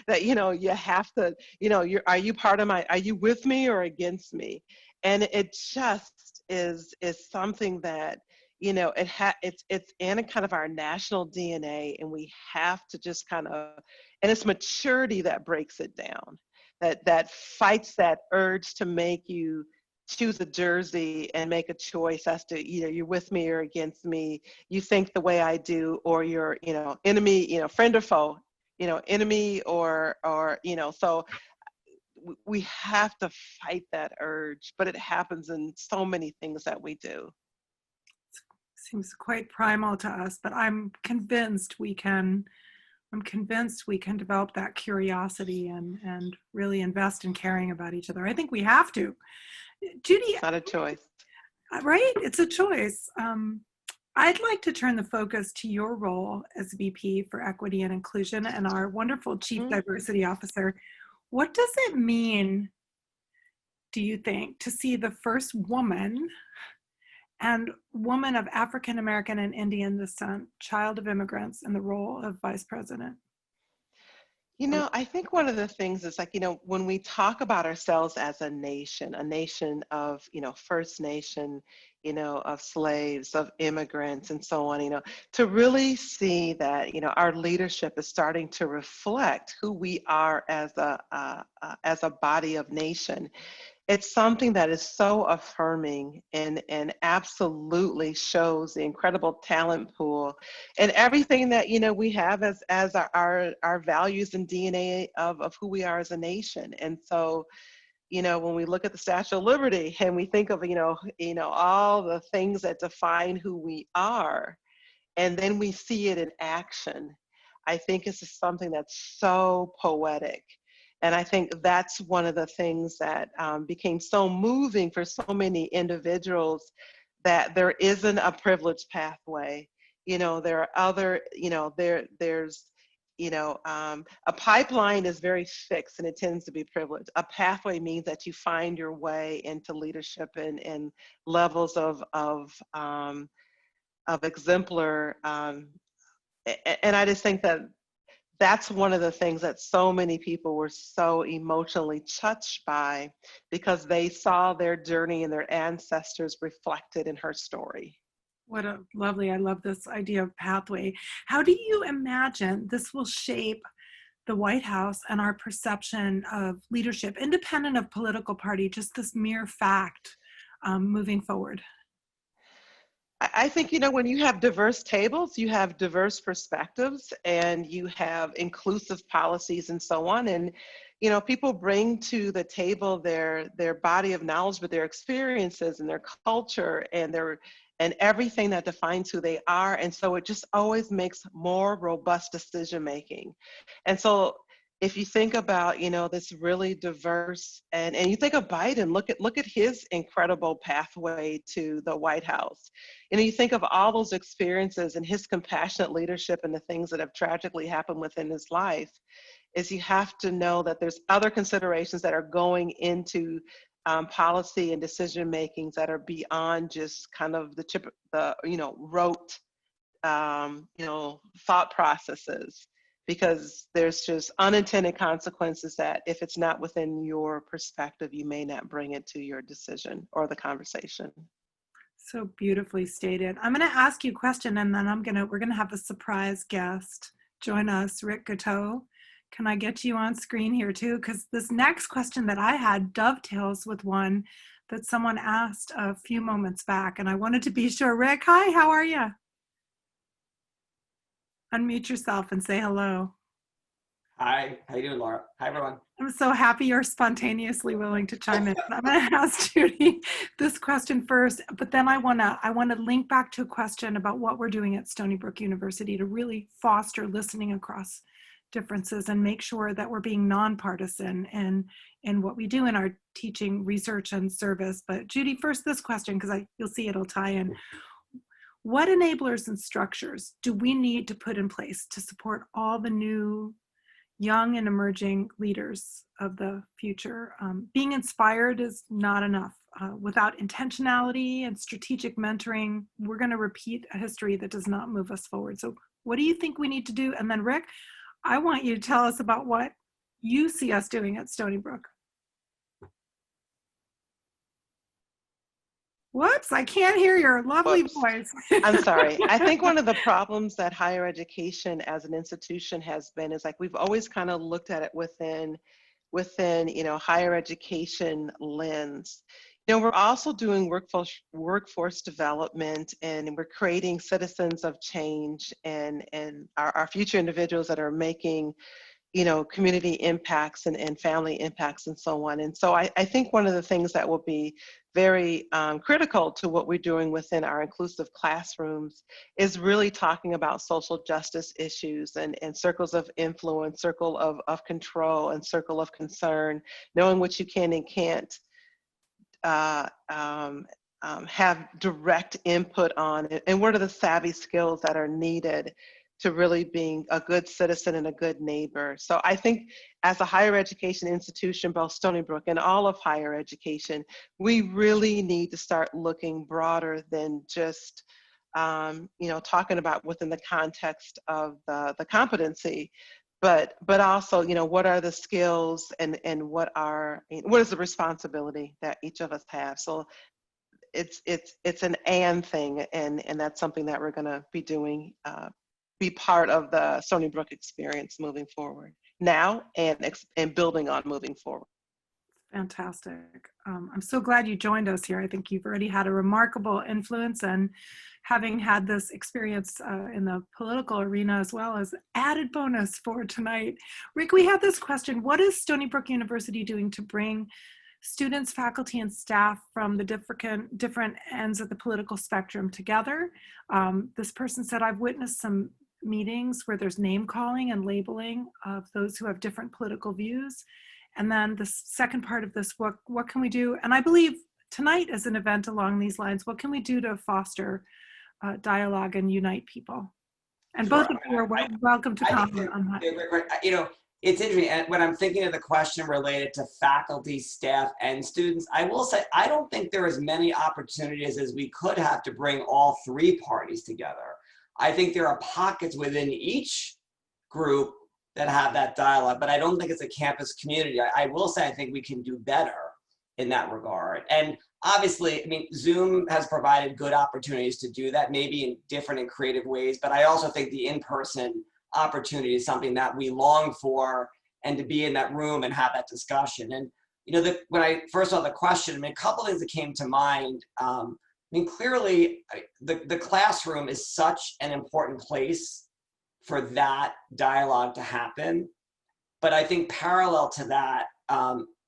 that, you have to, are you with me or against me? And it just is something that, it's in a kind of our national DNA, and we have to just kind of, and it's maturity that breaks it down, that fights that urge to make you choose a jersey and make a choice as to either you're with me or against me, you think the way I do, or you're, enemy, friend or foe, enemy or, so we have to fight that urge, but it happens in so many things that we do. Seems quite primal to us, but I'm convinced we can develop that curiosity and really invest in caring about each other. I think we have to. Judy, it's not a choice, right? It's a choice. I'd like to turn the focus to your role as VP for Equity and Inclusion and our wonderful Chief Diversity Officer. What does it mean, do you think, to see the first woman and woman of African American and Indian descent, child of immigrants, in the role of Vice President? I think one of the things is like, when we talk about ourselves as a nation of, First Nation, of slaves, of immigrants, and so on, to really see that, our leadership is starting to reflect who we are as a body of nation. It's something that is so affirming and absolutely shows the incredible talent pool and everything that, we have as our values and DNA of who we are as a nation. And so, when we look at the Statue of Liberty and we think of, all the things that define who we are, and then we see it in action, I think it's just something that's so poetic. And I think that's one of the things that became so moving for so many individuals, that there isn't a privileged pathway. There are other, there's a pipeline is very fixed and it tends to be privileged. A pathway means that you find your way into leadership and levels of exemplar. And I just think that that's one of the things that so many people were so emotionally touched by, because they saw their journey and their ancestors reflected in her story. What a lovely, I love this idea of pathway. How do you imagine this will shape the White House and our perception of leadership, independent of political party, just this mere fact moving forward? I think, when you have diverse tables, you have diverse perspectives and you have inclusive policies and so on. And, people bring to the table their body of knowledge, but their experiences and their culture and everything that defines who they are. And so it just always makes more robust decision making. And so if you think about, this really diverse, and you think of Biden, look at his incredible pathway to the White House. You think of all those experiences and his compassionate leadership and the things that have tragically happened within his life, is you have to know that there's other considerations that are going into policy and decision makings that are beyond just kind of the rote thought processes, because there's just unintended consequences that if it's not within your perspective, you may not bring it to your decision or the conversation. So beautifully stated. I'm going to ask you a question, and then we're going to have a surprise guest join us, Rick Gateau. Can I get you on screen here too? Because this next question that I had dovetails with one that someone asked a few moments back, and I wanted to be sure. Rick, hi, how are you? Unmute yourself and say hello. Hi, how you doing, Laura? Hi, everyone. I'm so happy you're spontaneously willing to chime in. I'm going to ask Judy this question first, but then I want to link back to a question about what we're doing at Stony Brook University to really foster listening across differences and make sure that we're being nonpartisan in what we do in our teaching, research, and service. But Judy, first this question, because you'll see it'll tie in. What enablers and structures do we need to put in place to support all the new young and emerging leaders of the future? Being inspired is not enough. Without intentionality and strategic mentoring, we're going to repeat a history that does not move us forward. So what do you think we need to do? And then Rick, I want you to tell us about what you see us doing at Stony Brook. Whoops, I can't hear your lovely voice. I'm sorry. I think one of the problems that higher education as an institution has been is we've always kind of looked at it within higher education lens. We're also doing workforce development, and we're creating citizens of change and our future individuals that are making community impacts and family impacts and so on. And so I think one of the things that will be very critical to what we're doing within our inclusive classrooms is really talking about social justice issues and circles of influence, circle of control, and circle of concern, knowing what you can and can't have direct input on it, and what are the savvy skills that are needed to really being a good citizen and a good neighbor. So I think as a higher education institution, both Stony Brook and all of higher education, we really need to start looking broader than just talking about within the context of the competency, but also, what are the skills and what is the responsibility that each of us have. So it's an and thing, and that's something that we're going to be doing, be part of the Stony Brook experience moving forward now and building on moving forward. Fantastic. I'm so glad you joined us here. I think you've already had a remarkable influence, and having had this experience in the political arena as well as added bonus for tonight. Rick, we have this question. What is Stony Brook University doing to bring students, faculty, and staff from the different ends of the political spectrum together? This person said, I've witnessed some meetings where there's name calling and labeling of those who have different political views. And then the second part of this, what can we do? And I believe tonight is an event along these lines. What can we do to foster dialogue and unite people? And Sure. both of you are welcome to I think comment on that. they're great. You know, it's interesting. And when I'm thinking of the question related to faculty, staff, and students, I will say I don't think there are as many opportunities as we could have to bring all three parties together. I think there are pockets within each group that have that dialogue, but I don't think it's a campus community. I will say I think we can do better in that regard. And obviously, I mean, Zoom has provided good opportunities to do that, maybe in different and creative ways, but I also think the in-person opportunity is something that we long for, and to be in that room and have that discussion. And, you know, when I first saw the question, I mean, a couple things that came to mind. I mean, clearly, the classroom is such an important place for that dialogue to happen. But I think parallel to that,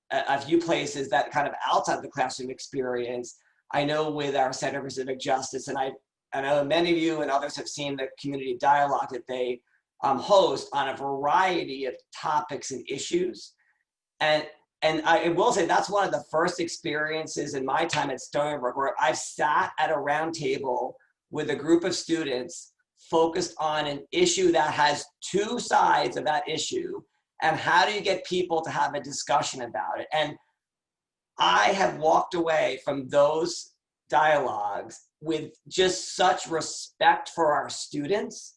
a few places that kind of outside the classroom experience, I know with our Center for Civic Justice, and I know many of you and others have seen the community dialogue that they host on a variety of topics and issues. And I will say that's one of the first experiences in my time at Stony Brook where I've sat at a round table with a group of students focused on an issue that has two sides of that issue, and how do you get people to have a discussion about it. And I have walked away from those dialogues with just such respect for our students,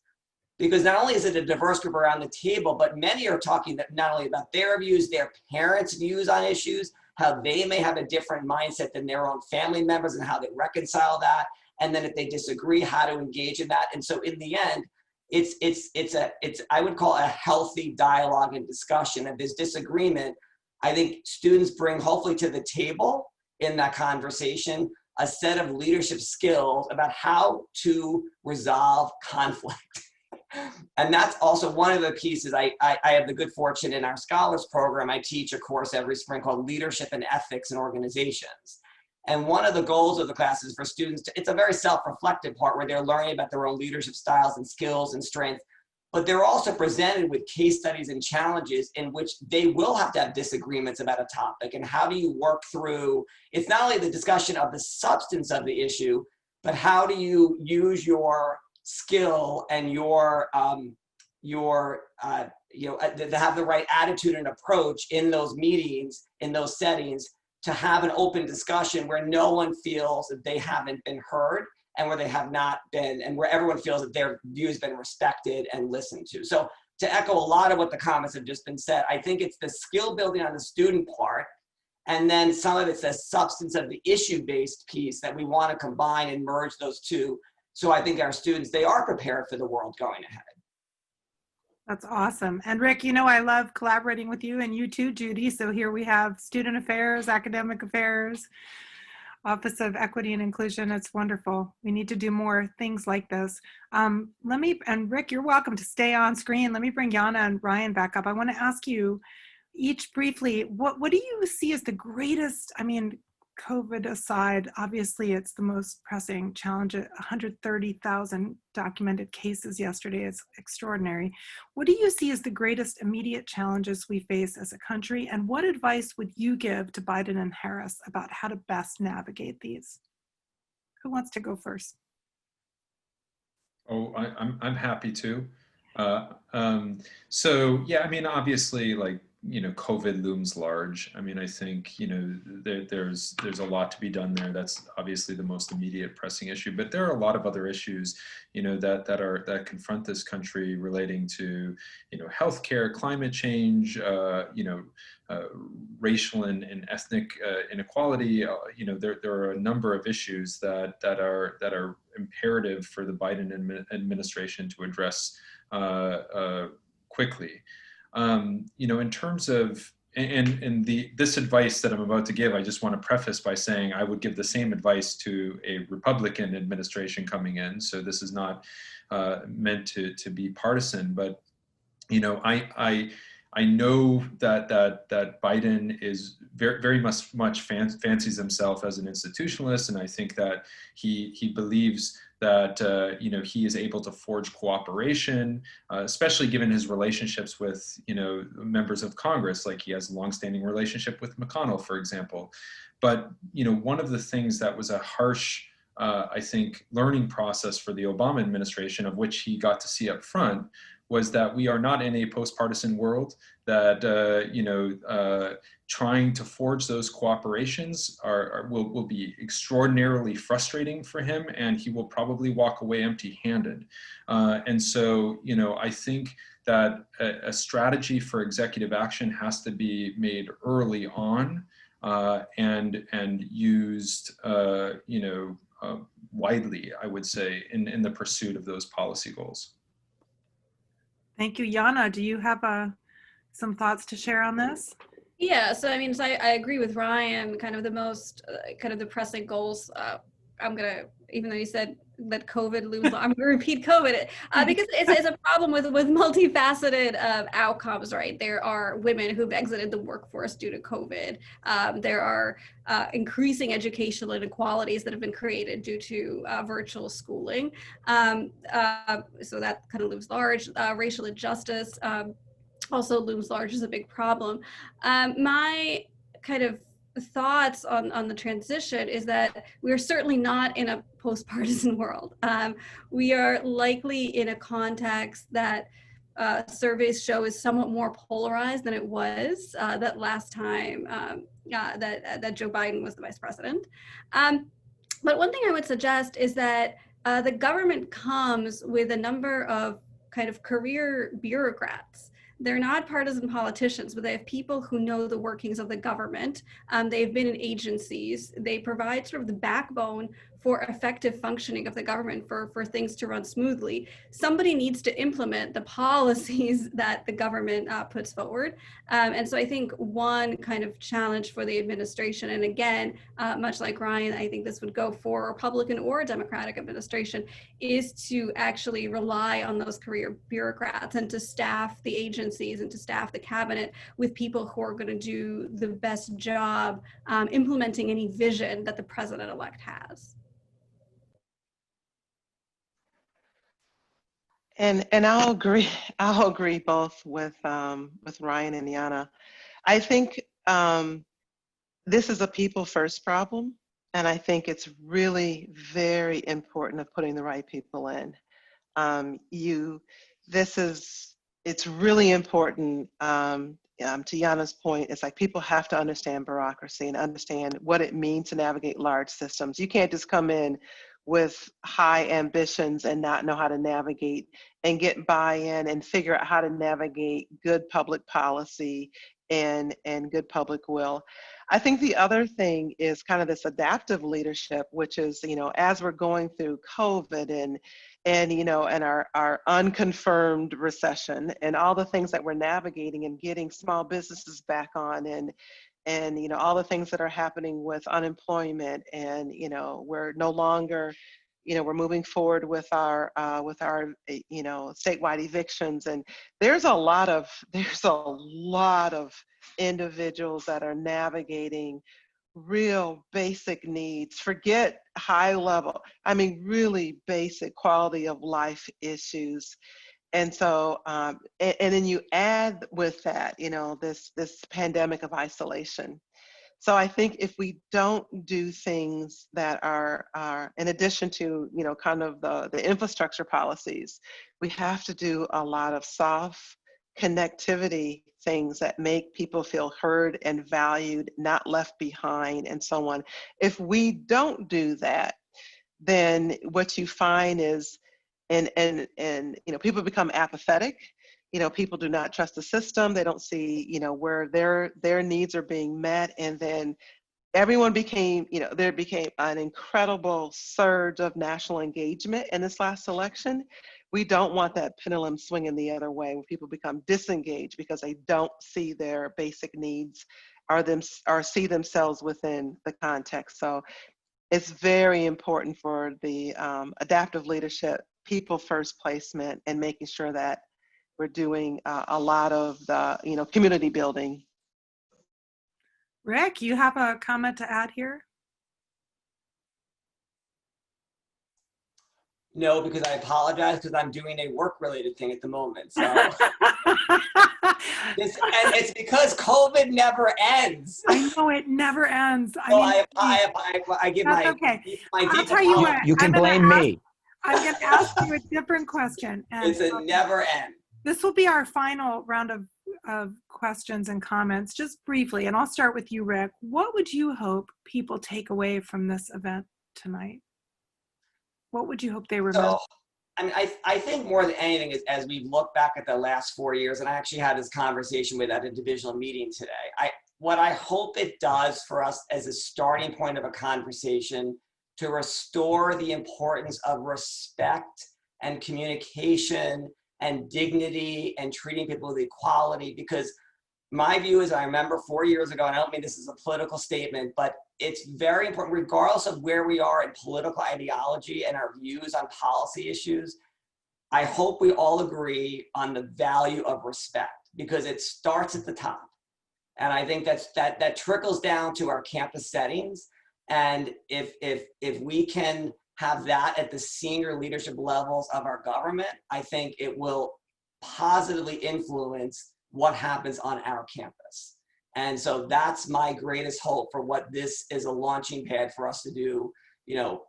because not only is it a diverse group around the table, but many are talking not only about their views, their parents' views on issues, how they may have a different mindset than their own family members and how they reconcile that. And then if they disagree, how to engage in that. And so in the end, it's I would call it a healthy dialogue and discussion. If there's disagreement, I think students bring hopefully to the table in that conversation a set of leadership skills about how to resolve conflict. And that's also one of the pieces. I have the good fortune in our scholars program, I teach a course every spring called Leadership and Ethics in Organizations. And one of the goals of the class is for students it's a very self-reflective part where they're learning about their own leadership styles and skills and strengths, but they're also presented with case studies and challenges in which they will have to have disagreements about a topic. And how do you work through, it's not only the discussion of the substance of the issue, but how do you use your skill and your to have the right attitude and approach in those meetings, in those settings, to have an open discussion where no one feels that they haven't been heard, and where they have not been, and where everyone feels that their view has been respected and listened to. So to echo a lot of what the comments have just been said, I think it's the skill building on the student part, and then some of it's the substance of the issue-based piece that we want to combine and merge those two. So I think our students, they are prepared for the world going ahead. That's awesome. And Rick, you know, I love collaborating with you, and you too, Judy. So here we have student affairs, academic affairs, Office of Equity and Inclusion. It's wonderful. We need to do more things like this. And Rick, you're welcome to stay on screen. Let me bring Yana and Ryan back up. I want to ask you each briefly, what do you see as the greatest, I mean, COVID aside, obviously it's the most pressing challenge. 130,000 documented cases yesterday is extraordinary. What do you see as the greatest immediate challenges we face as a country? And what advice would you give to Biden and Harris about how to best navigate these? Who wants to go first? Oh, I'm happy to. So yeah, I mean, obviously, like, you know, COVID looms large. I mean, I think, you know, there's a lot to be done there. That's obviously the most immediate pressing issue, but there are a lot of other issues, you know, that confront this country relating to, you know, healthcare, climate change, you know, racial and ethnic inequality. You know, there are a number of issues that are imperative for the Biden administration to address quickly. You know, in terms of, this advice that I'm about to give, I just want to preface by saying I would give the same advice to a Republican administration coming in. So this is not meant to be partisan, but, you know, I know that Biden is very much fancies himself as an institutionalist, and I think that he believes that you know, he is able to forge cooperation, especially given his relationships with, you know, members of Congress. Like, he has a longstanding relationship with McConnell, for example. But, you know, one of the things that was a harsh I think, learning process for the Obama administration, of which he got to see up front, was that we are not in a post-partisan world, that trying to forge those cooperations will be extraordinarily frustrating for him, and he will probably walk away empty-handed. And so, I think that a strategy for executive action has to be made early on, and used, widely, I would say, in the pursuit of those policy goals. Thank you. Yana, do you have some thoughts to share on this? Yeah, so I agree with Ryan. Kind of the most kind of the pressing goals. Even though you said let COVID lose, I'm gonna repeat COVID because it's a problem with multifaceted outcomes, right? There are women who've exited the workforce due to COVID. There are increasing educational inequalities that have been created due to virtual schooling. So that kind of looms large. Racial injustice also looms large as a big problem. My kind of thoughts on the transition is that we're certainly not in a post-partisan world. We are likely in a context that surveys show is somewhat more polarized than it was that last time that Joe Biden was the vice president. But one thing I would suggest is that the government comes with a number of kind of career bureaucrats. They're not partisan politicians, but they have people who know the workings of the government. They've been in agencies. They provide sort of the backbone for effective functioning of the government for things to run smoothly. Somebody needs to implement the policies that the government puts forward. And so I think one kind of challenge for the administration, and again, much like Ryan, I think this would go for a Republican or a Democratic administration, is to actually rely on those career bureaucrats and to staff the agencies and to staff the cabinet with people who are going to do the best job implementing any vision that the president-elect has. And I'll agree both with Ryan and Yana. I think this is a people first problem, and I think it's really very important of putting the right people in. It's really important. To Yana's point, it's like people have to understand bureaucracy and understand what it means to navigate large systems. You can't just come in with high ambitions and not know how to navigate and get buy-in and figure out how to navigate good public policy and good public will. I think the other thing is kind of this adaptive leadership, which is, as we're going through COVID and our unconfirmed recession and all the things that we're navigating and getting small businesses back on and all the things that are happening with unemployment, and we're no longer, we're moving forward with our statewide evictions, and there's a lot of individuals that are navigating real basic needs. Forget high level, really basic quality of life issues. And so, and then you add with that, this pandemic of isolation. So I think if we don't do things that are in addition to, kind of the infrastructure policies, we have to do a lot of soft connectivity things that make people feel heard and valued, not left behind, and so on. If we don't do that, then what you find is, and people become apathetic. People do not trust the system. They don't see, where their needs are being met. And then everyone became, there became an incredible surge of national engagement in this last election. We don't want that pendulum swinging the other way, where people become disengaged because they don't see their basic needs or see themselves within the context. So it's very important for the adaptive leadership, people first placement, and making sure that we're doing a lot of the community building. Rick, you have a comment to add here? No, because I apologize because I'm doing a work-related thing at the moment. So And it's because COVID never ends. I know it never ends. I So mean, I give that's my, okay. my I'll deep tell you apologies. what. You can I'm gonna blame ask- me. I'm going to ask you a different question. And It's a never end. this will be our final round of questions and comments, just briefly. And I'll start with you, Rick. What would you hope people take away from this event tonight? What would you hope they remember? So, I mean, I think more than anything is as we look back at the last 4 years, and I actually had this conversation with at a divisional meeting today. What I hope it does for us as a starting point of a conversation to restore the importance of respect and communication and dignity and treating people with equality. Because my view is, I remember 4 years ago, and I don't mean this is a political statement, but it's very important, regardless of where we are in political ideology and our views on policy issues, I hope we all agree on the value of respect, because it starts at the top. And I think that trickles down to our campus settings. And if we can have that at the senior leadership levels of our government, I think it will positively influence what happens on our campus. And so that's my greatest hope for what this is a launching pad for us to do,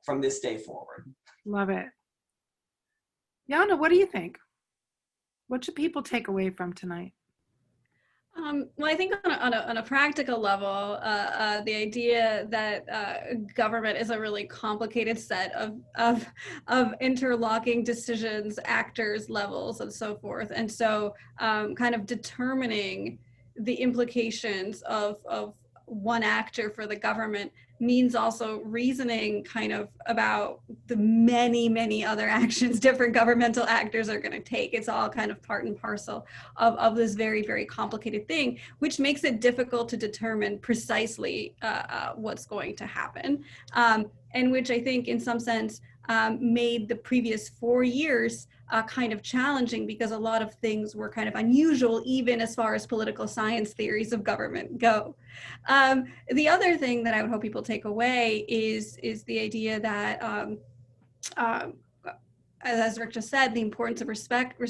from this day forward. Love it. Yana, what do you think? What should people take away from tonight? Well, I think on a practical level, the idea that government is a really complicated set of interlocking decisions, actors, levels, and so forth. And so kind of determining the implications of one actor for the government means also reasoning kind of about the many other actions different governmental actors are going to take. It's all kind of part and parcel of this very complicated thing, which makes it difficult to determine precisely what's going to happen, and which I think in some sense made the previous 4 years kind of challenging, because a lot of things were kind of unusual, even as far as political science theories of government go. The other thing that I would hope people take away is the idea that, as Rick just said, the importance of respect,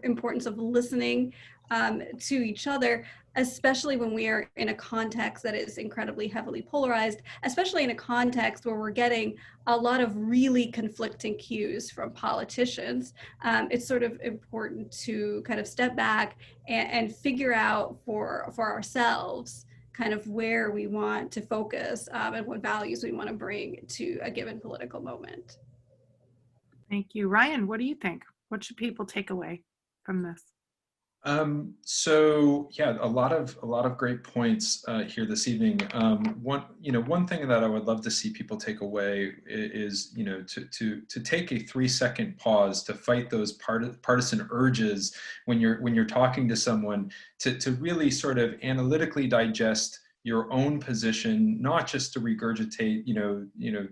importance of listening to each other, especially when we are in a context that is incredibly heavily polarized, especially in a context where we're getting a lot of really conflicting cues from politicians. It's sort of important to kind of step back and figure out for ourselves kind of where we want to focus and what values we want to bring to a given political moment. Thank you. Ryan, what do you think? What should people take away from this? So yeah, a lot of great points here this evening. One thing that I would love to see people take away is, to take a 3-second pause to fight those partisan urges when you're talking to someone, to really sort of analytically digest your own position, not just to regurgitate,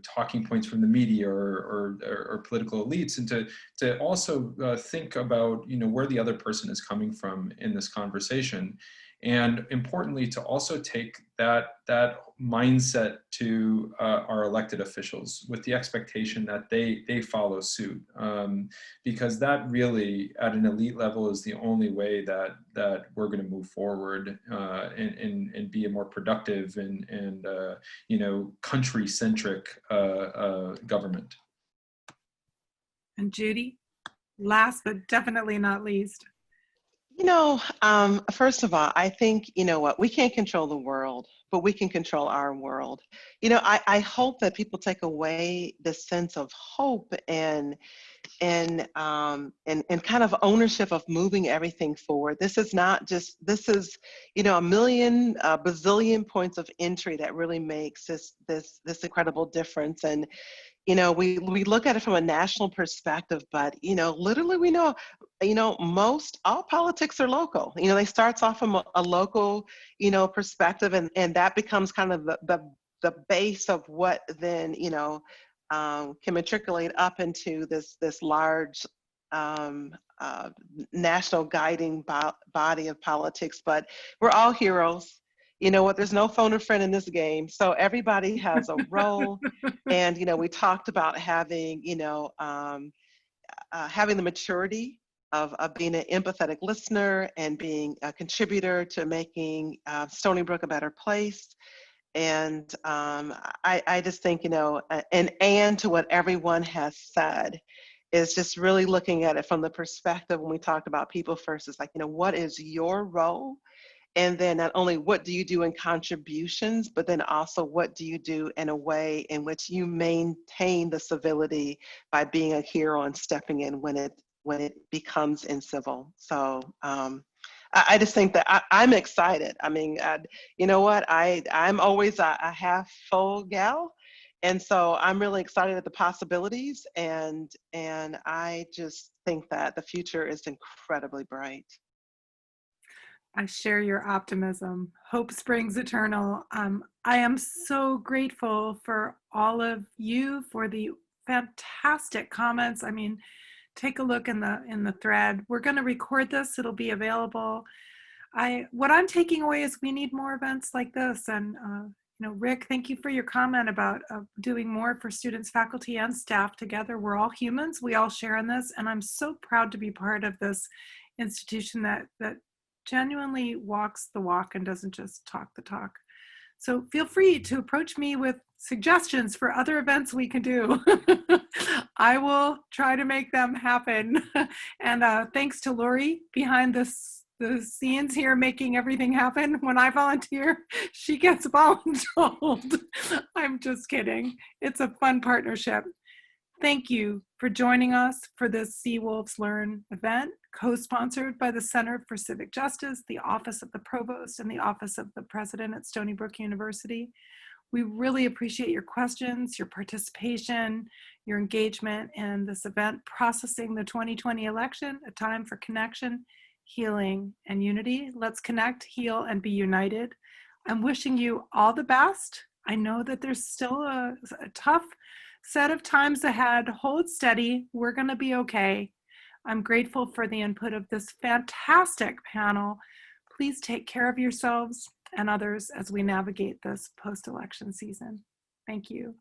talking points from the media or political elites, and to also think about, where the other person is coming from in this conversation. And importantly, to also take that mindset to our elected officials with the expectation that they follow suit, because that really, at an elite level, is the only way that we're going to move forward and be a more productive and country-centric government. And Judy, last but definitely not least. First of all, I think, we can't control the world, but we can control our world. I hope that people take away this sense of hope and kind of ownership of moving everything forward. This is a million, bazillion points of entry that really makes this incredible difference. And we look at it from a national perspective, but literally we know, all politics are local. They starts off from a local, perspective, and that becomes kind of the base of what then can matriculate up into this large national guiding body of politics. But we're all heroes. You know what? There's no phone a friend in this game. So everybody has a role. And, we talked about having, having the maturity of being an empathetic listener and being a contributor to making Stony Brook a better place. And I just think, you know, and to what everyone has said, is just really looking at it from the perspective when we talked about people first, is like, you know, what is your role? And then not only what do you do in contributions, but then also what do you do in a way in which you maintain the civility by being a hero and stepping in when it becomes incivil. So I just think that I'm excited. I mean, you know what? I'm always a half full gal. And so I'm really excited at the possibilities. And I just think that the future is incredibly bright. I share your optimism. Hope springs eternal. I am so grateful for all of you for the fantastic comments. I mean, take a look in the thread. We're going to record this. It'll be available. What I'm taking away is we need more events like this. And you know, Rick, thank you for your comment about doing more for students, faculty, and staff together. We're all humans. We all share in this, and I'm so proud to be part of this institution that genuinely walks the walk and doesn't just talk the talk. So feel free to approach me with suggestions for other events we can do. I will try to make them happen. And thanks to Lori behind the scenes here making everything happen. When I volunteer, she gets voluntold. I'm just kidding. It's a fun partnership. Thank you for joining us for this Seawolves Learn event, co-sponsored by the Center for Civic Justice, the Office of the Provost, and the Office of the President at Stony Brook University. We really appreciate your questions, your participation, your engagement in this event, processing the 2020 election, a time for connection, healing, and unity. Let's connect, heal, and be united. I'm wishing you all the best. I know that there's still a tough set of times ahead. Hold steady. We're going to be okay. I'm grateful for the input of this fantastic panel. Please take care of yourselves and others as we navigate this post-election season. Thank you.